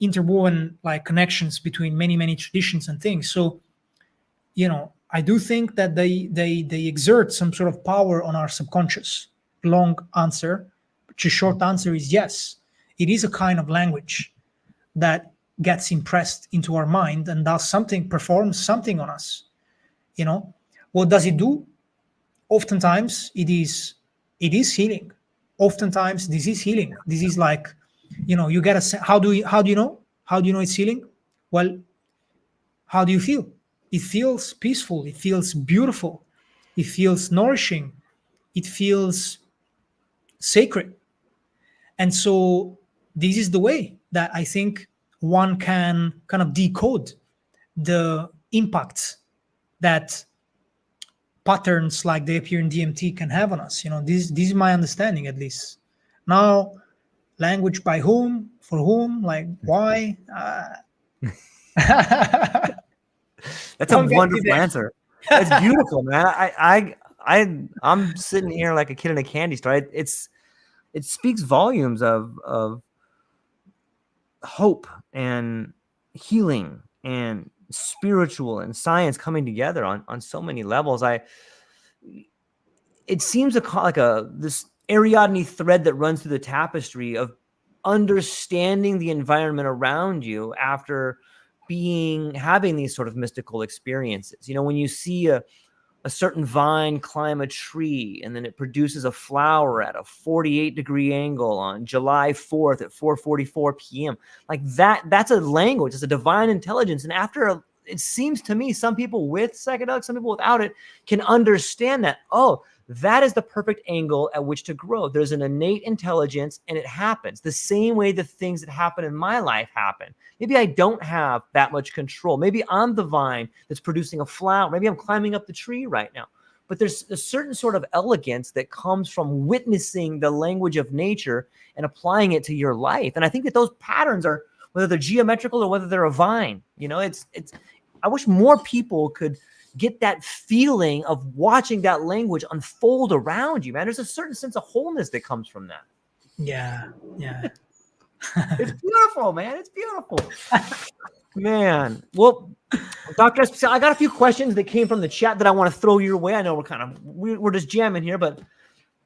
interwoven like connections between many traditions and things. So, I do think that they exert some sort of power on our subconscious. Long answer, but the short answer is yes. It is a kind of language that gets impressed into our mind and performs something on us. What does it do? Oftentimes it is healing. Oftentimes this is healing. This is like, you get how do you know it's healing? Well, how do you feel? It feels peaceful, it feels beautiful, it feels nourishing, it feels sacred. And so this is the way that I think one can kind of decode the impacts that patterns like they appear in DMT can have on us. This is my understanding, at least. Now, language by whom, for whom, like why? That's a wonderful answer. That's beautiful, man. I'm sitting here like a kid in a candy store. It speaks volumes of hope and healing and spiritual and science coming together on so many levels. It seems like this Ariadne thread that runs through the tapestry of understanding the environment around you after having these sort of mystical experiences. When you see a a certain vine climb a tree and then it produces a flower at a 48-degree angle on July 4th at 4:44 p.m. Like that's a language, it's a divine intelligence. And it seems to me some people with psychedelics, some people without it can understand that, oh, that is the perfect angle at which to grow. There's an innate intelligence and it happens the same way the things that happen in my life happen. Maybe I don't have that much control. Maybe I'm the vine that's producing a flower. Maybe I'm climbing up the tree right now. But there's a certain sort of elegance that comes from witnessing the language of nature and applying it to your life. And I think that those patterns are, whether they're geometrical or whether they're a vine, I wish more people could get that feeling of watching that language unfold around you, man. There's a certain sense of wholeness that comes from that. Yeah. It's beautiful, man. It's beautiful. Man. Well, Dr. Espasiano, I got a few questions that came from the chat that I want to throw your way. I know we're just jamming here, but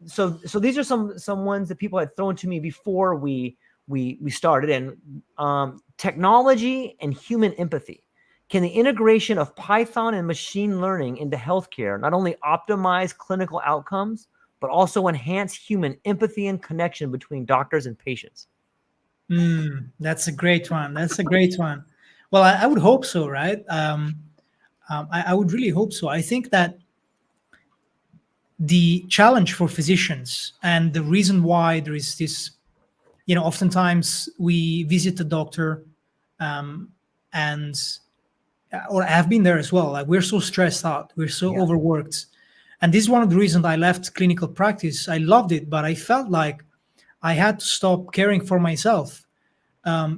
so these are some ones that people had thrown to me before we started. And technology and human empathy. Can the integration of Python and machine learning into healthcare not only optimize clinical outcomes, but also enhance human empathy and connection between doctors and patients? That's a great one. Well, I would hope so, right? I would really hope so. I think that the challenge for physicians and the reason why there is this, oftentimes we visit the doctor and or I've been there as well. Like, we're so stressed out, we're so overworked. And this is one of the reasons I left clinical practice. I loved it, but I felt like I had to stop caring for myself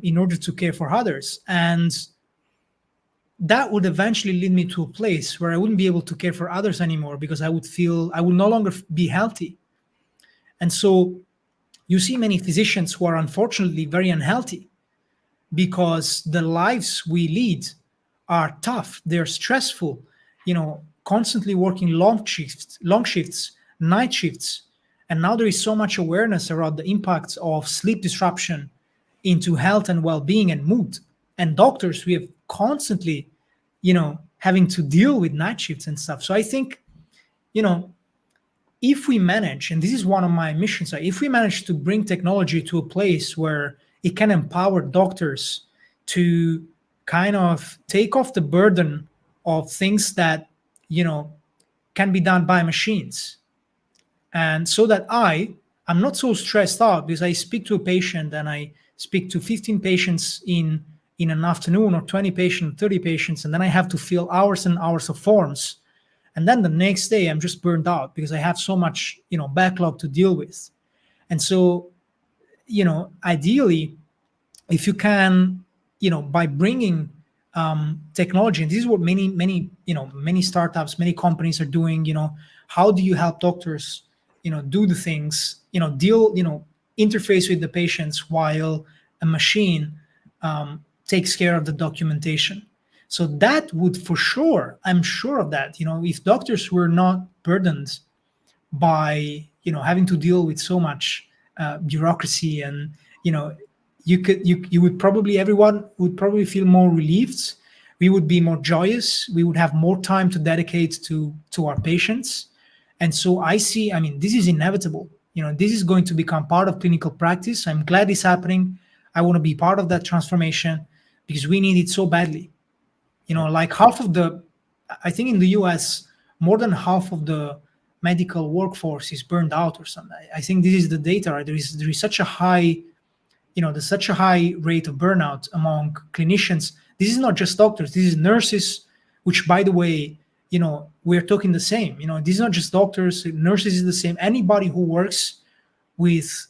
in order to care for others. And that would eventually lead me to a place where I wouldn't be able to care for others anymore, because I would feel I would no longer be healthy. And so you see many physicians who are unfortunately very unhealthy because the lives we lead are tough, they're stressful, constantly working long shifts, night shifts. And now there is so much awareness around the impacts of sleep disruption into health and well-being and mood. And doctors, we have constantly, having to deal with night shifts and stuff. So I think, if we manage, and this is one of my missions, if we manage to bring technology to a place where it can empower doctors to kind of take off the burden of things that, can be done by machines. And so that I'm not so stressed out, because I speak to a patient and I speak to 15 patients in an afternoon, or 20 patients, 30 patients, and then I have to fill hours and hours of forms. And then the next day I'm just burned out because I have so much, backlog to deal with. And so, ideally, if you can, by bringing technology, and this is what many startups, many companies are doing, how do you help doctors, do the things, interface with the patients while a machine takes care of the documentation. So that would, for sure, I'm sure of that, if doctors were not burdened by, having to deal with so much bureaucracy, and, everyone would probably feel more relieved. We would be more joyous. We would have more time to dedicate to our patients. And so this is inevitable. This is going to become part of clinical practice. I'm glad it's happening. I want to be part of that transformation because we need it so badly. Like I think in the US, more than half of the medical workforce is burned out or something. I think this is the data, right? There is such a high, there's such a high rate of burnout among clinicians. This is not just doctors, this is nurses, which, by the way, we're talking the same. This is not just doctors, nurses is the same. Anybody who works with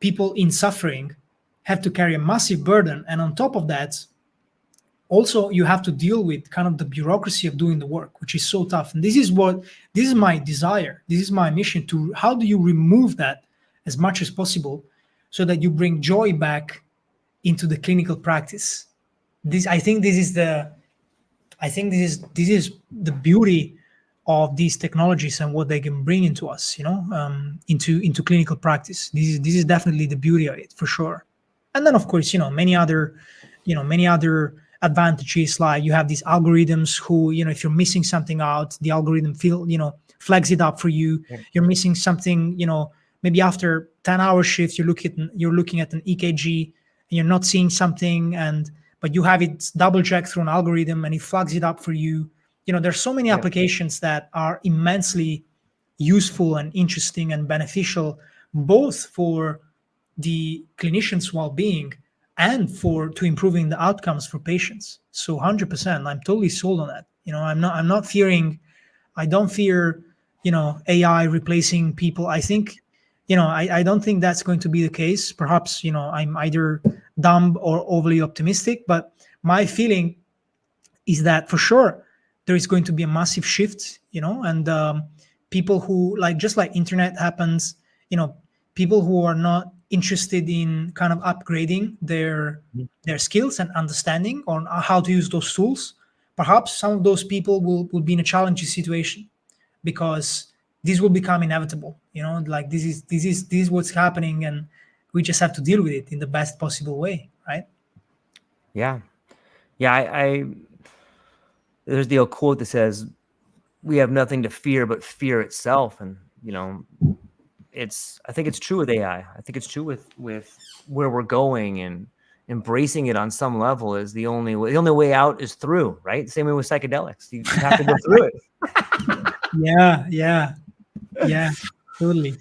people in suffering have to carry a massive burden. And on top of that, also you have to deal with kind of the bureaucracy of doing the work, which is so tough. And this is my desire. This is my mission to, how do you remove that as much as possible so that you bring joy back into the clinical practice? I think this is the beauty of these technologies and what they can bring into us, into clinical practice. This is definitely the beauty of it, for sure. And then, of course, many other advantages, like you have these algorithms who, if you're missing something out, the algorithm flags it up for you. Yeah. You're missing something, maybe after 10-hour shift, you're looking at an EKG and you're not seeing something, but you have it double checked through an algorithm and it flags it up for you. There's so many Yeah. applications that are immensely useful and interesting and beneficial, both for the clinician's well-being and to improving the outcomes for patients. So 100%, I'm totally sold on that. I'm not fearing, I don't fear, AI replacing people. I think, I don't think that's going to be the case. Perhaps, I'm either dumb or overly optimistic, but my feeling is that for sure there is going to be a massive shift, and people who, like, just like internet happens, people who are not interested in kind of upgrading their skills and understanding on how to use those tools, perhaps some of those people will be in a challenging situation, because this will become inevitable. Like, this is what's happening, and we just have to deal with it in the best possible way, right? Yeah. Yeah. I there's the old quote that says, we have nothing to fear but fear itself. And, I think it's true with AI. I think it's true with where we're going, and embracing it on some level is the only way. The only way out is through, right? Same way with psychedelics. You have to go through it. Yeah, totally.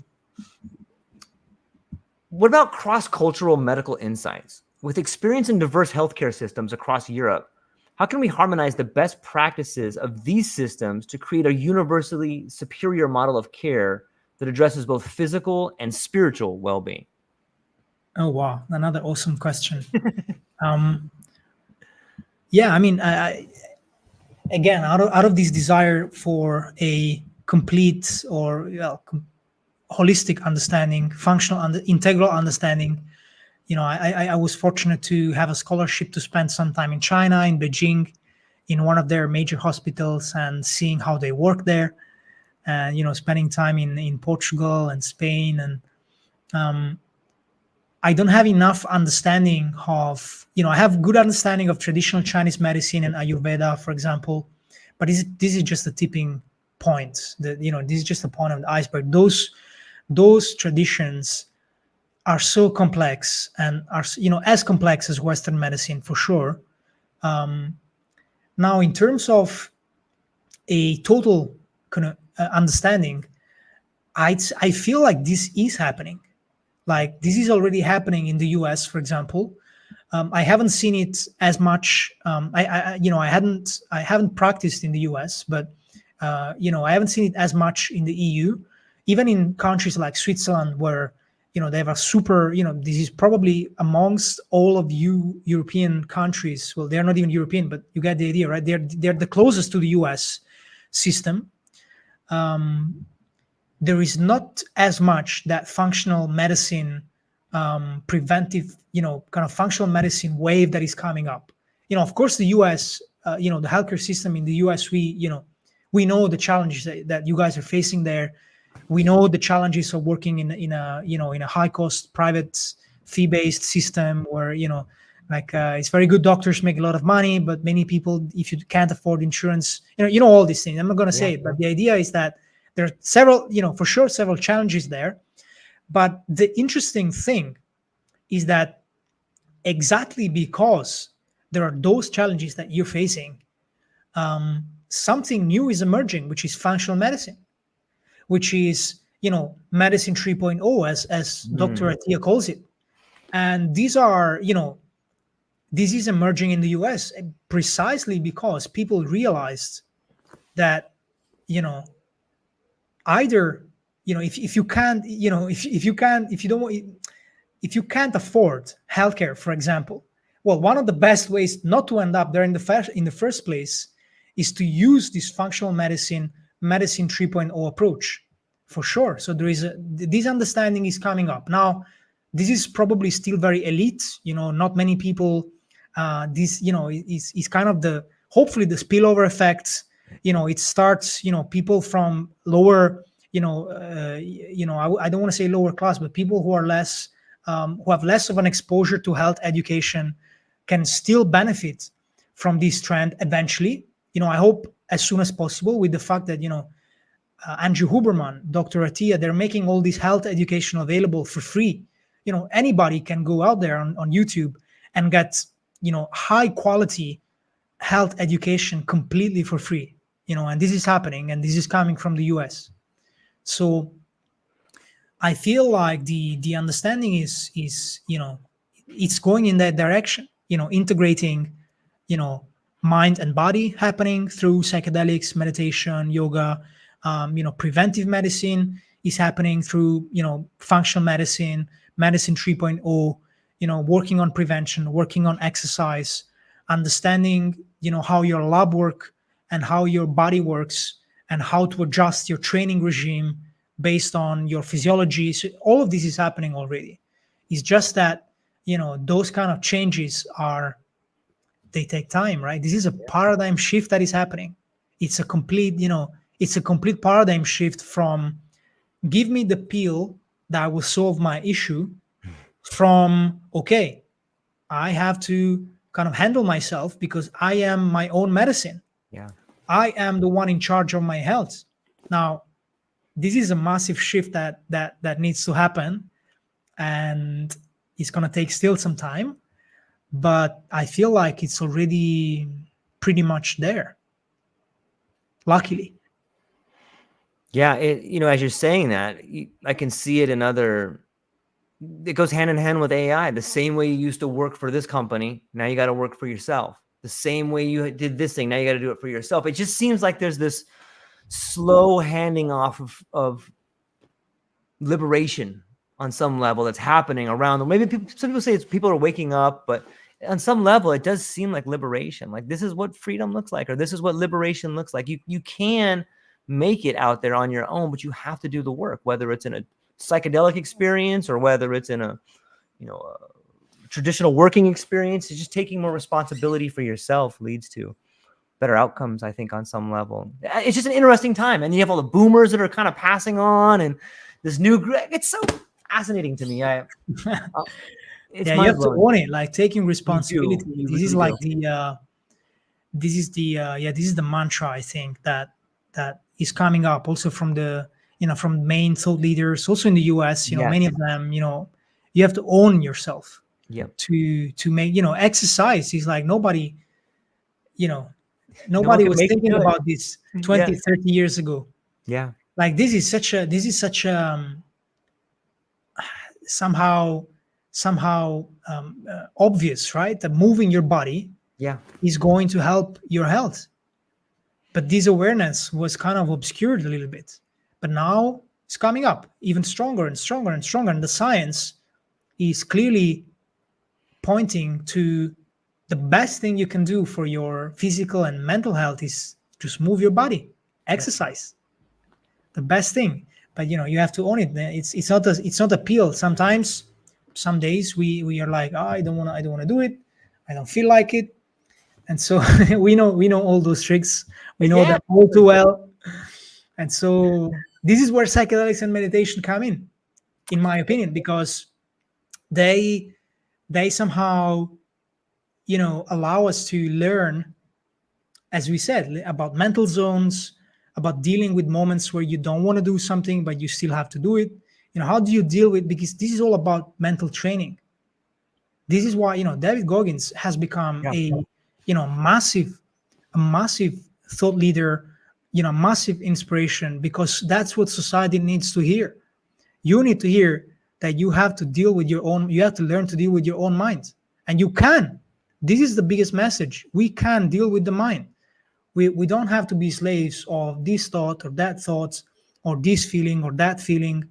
What about cross-cultural medical insights? With experience in diverse healthcare systems across Europe, how can we harmonize the best practices of these systems to create a universally superior model of care that addresses both physical and spiritual well-being? Oh, wow, another awesome question. Yeah, I mean, again, out of this desire for a complete or holistic understanding, functional and integral understanding, I was fortunate to have a scholarship to spend some time in China, in Beijing, in one of their major hospitals, and seeing how they work there, and spending time in Portugal and Spain. And I don't have enough understanding of, I have good understanding of traditional Chinese medicine and Ayurveda, for example, but this is just the tipping point. This is just the point of the iceberg. Those traditions are so complex, and are, as complex as Western medicine, for sure. Now, in terms of a total kind of understanding, I feel like this is happening. Like, this is already happening in the US, for example. I haven't seen it as much. I haven't practiced in the US, but I haven't seen it as much in the EU, even in countries like Switzerland, where they have a super. This is probably amongst all of you European countries. Well, they're not even European, but you get the idea, right? They're the closest to the US system. There is not as much that functional medicine, preventive, kind of functional medicine wave that is coming up. Of course, the US, the healthcare system in the US, we know the challenges that you guys are facing there. We know the challenges of working in a high cost private fee-based system where, it's very good, doctors make a lot of money, but many people, if you can't afford insurance, all these things. I'm not going to say it, but the idea is that there are several, for sure, several challenges there. But the interesting thing is that exactly because there are those challenges that you're facing, something new is emerging, which is functional medicine, which is, medicine 3.0, as Dr. Attia calls it. And these are, this is emerging in the US precisely because people realized that, either, if you can't, if you can't afford healthcare, for example, well, one of the best ways not to end up there in the first place is to use this functional medicine 3.0 approach, for sure. So there is this understanding is coming up now. This is probably still very elite. Not many people. This is kind of hopefully the spillover effects. It starts. People from lower. I don't want to say lower class, but people who are less, who have less of an exposure to health education, can still benefit from this trend eventually. I hope as soon as possible, with the fact that Andrew Huberman, Dr. Attia, they're making all this health education available for free. Anybody can go out there on YouTube and get high quality health education completely for free. And this is happening, and this is coming from the US. So I feel like the understanding is it's going in that direction. Integrating mind and body happening through psychedelics, meditation, yoga. Preventive medicine is happening through functional medicine 3.0. Working on prevention, working on exercise, understanding how your lab work and how your body works, and how to adjust your training regime based on your physiology. So all of this is happening already. It's just that those kind of changes they take time, right? This is a paradigm shift that is happening. It's a complete paradigm shift from give me the pill that will solve my issue, from okay, I have to kind of handle myself because I am my own medicine. Yeah. I am the one in charge of my health. Now, this is a massive shift that needs to happen, and it's going to take still some time, but I feel like it's already pretty much there, luckily. Yeah, as you're saying that, I can see it in other. It goes hand in hand with AI. The same way you used to work for this company, now you got to work for yourself. The same way you did this thing, now you got to do it for yourself. It just seems like there's this slow handing off of liberation on some level that's happening around them. Maybe some people say people are waking up, but on some level, it does seem like liberation. Like this is what freedom looks like, or this is what liberation looks like. You can make it out there on your own, but you have to do the work, whether it's in a psychedelic experience or whether it's in a traditional working experience. It's just taking more responsibility for yourself leads to better outcomes, I think, on some level. It's just an interesting time, and you have all the boomers that are kind of passing on, and this new group. It's so fascinating to me. It's you have to own it, like taking responsibility. This is like this is the mantra, I think, that is coming up also from the from main thought leaders, also in the US. Many of them, you have to own yourself. To make exercise is like nobody was thinking about this 20, 30 years ago. Like this is such a somehow obvious, right? That moving your body is going to help your health. But this awareness was kind of obscured a little bit. But now it's coming up even stronger and stronger and stronger. And the science is clearly pointing to the best thing you can do for your physical and mental health is just move your body, exercise. The best thing. But you have to own it. It's not a pill. Sometimes, some days we are like, I don't want to do it. I don't feel like it. And so we know all those tricks. We know that all too well. And so this is where psychedelics and meditation come in my opinion, because they somehow allow us to learn, as we said, about mental zones, about dealing with moments where you don't want to do something but you still have to do it. How do you deal with, because this is all about mental training. This is why David Goggins has become a massive thought leader, massive inspiration, because that's what society needs to hear. You need to hear that you have to learn to deal with your own mind, and you can. This is the biggest message. We can deal with the mind. We don't have to be slaves of this thought or that thought, or this feeling or that feeling,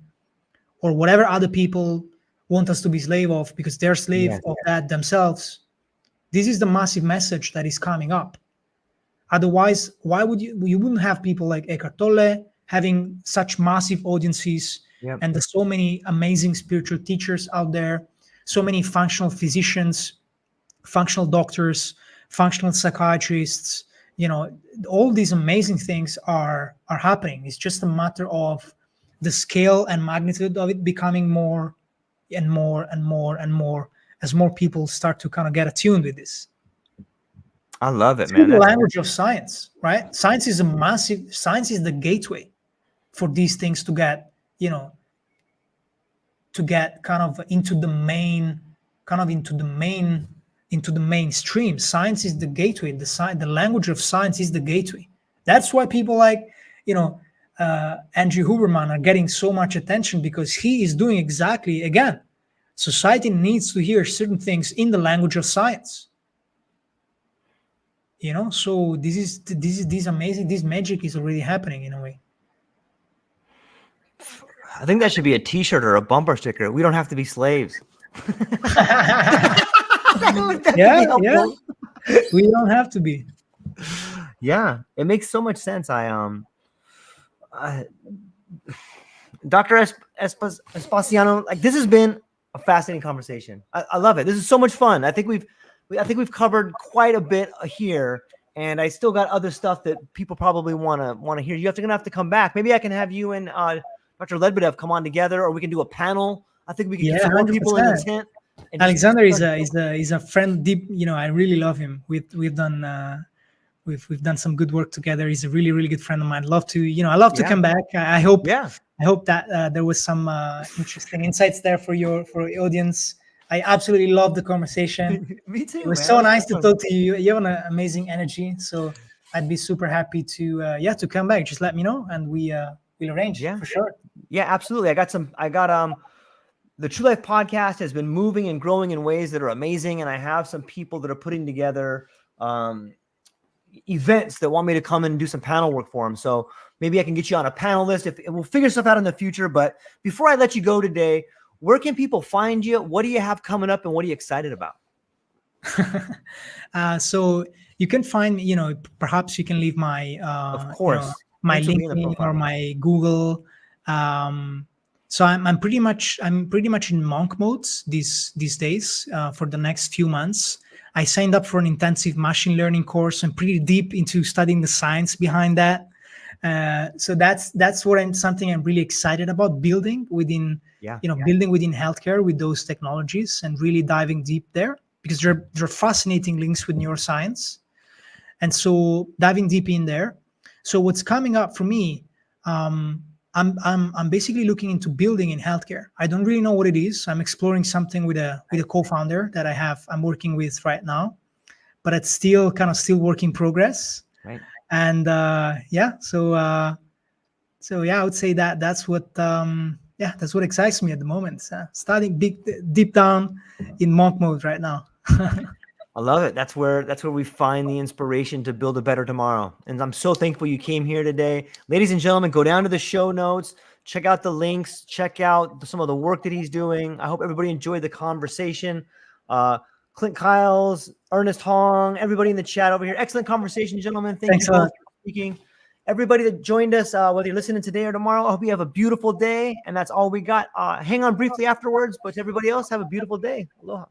or whatever other people want us to be slave of, because they're slave of that themselves. This is the massive message that is coming up. Otherwise, why would you wouldn't have people like Eckhart Tolle having such massive audiences, and there's so many amazing spiritual teachers out there, so many functional physicians, functional doctors, functional psychiatrists. All these amazing things are happening. It's just a matter of the scale and magnitude of it becoming more and more and more and more as more people start to kind of get attuned with this. I love it, Through man. the That's language of science, right? Science is the gateway for these things to get, to get kind of into the main, kind of into the mainstream. Science is the gateway. The language of science is the gateway. That's why people like, you know, Andrew Huberman are getting so much attention, because he is doing exactly, again, society needs to hear certain things in the language of science. So this is amazing. This magic is already happening in a way. I think that should be a T-shirt or a bumper sticker. We don't have to be slaves. That could Yeah, be helpful. we don't have to be. Yeah, it makes so much sense. Dr. Espasiano, like, this has been a fascinating conversation. I love it. This is so much fun. I think we've covered quite a bit here, and I still got other stuff that people probably want to hear. You're gonna have to come back. Maybe I can have you and Dr. Ledbedev come on together, or we can do a panel. I think we can get some more people in the 100%. tent. And Alexander is a friend. Deep, I really love him. We've done some good work together. He's a really, really good friend of mine. I love to come back. I hope that there was some interesting insights there for your audience. I absolutely love the conversation. Me too. It was man. so nice to talk to you. You have an amazing energy. So I'd be super happy to come back. Just let me know, and we'll arrange for sure. Yeah, absolutely. I got the True Life podcast has been moving and growing in ways that are amazing, and I have some people that are putting together events that want me to come in and do some panel work for them. So maybe I can get you on a panel list. We'll figure stuff out in the future. But before I let you go today, where can people find you? What do you have coming up, and what are you excited about? So you can find me. Perhaps you can leave my of course my LinkedIn or my Google. So I'm pretty much in monk modes these days for the next few months. I signed up for an intensive machine learning course. I'm pretty deep into studying the science behind that. So that's something I'm really excited about, building within healthcare with those technologies, and really diving deep there, because there are fascinating links with neuroscience. And so diving deep in there. So what's coming up for me, I'm basically looking into building in healthcare. I don't really know what it is. I'm exploring something with a co-founder that I'm working with right now, but it's still work in progress. Right. And so I would say that's what excites me at the moment. Starting deep down in monk mode right now. I love it. That's where we find the inspiration to build a better tomorrow. And I'm so thankful you came here today. Ladies and gentlemen, go down to the show notes, check out the links, check out some of the work that he's doing. I hope everybody enjoyed the conversation. Clint Kyles, Ernest Hong, everybody in the chat over here. Excellent conversation, gentlemen. Thanks you both for speaking. Everybody that joined us, whether you're listening today or tomorrow, I hope you have a beautiful day. And that's all we got. Hang on briefly afterwards, but to everybody else, have a beautiful day. Aloha.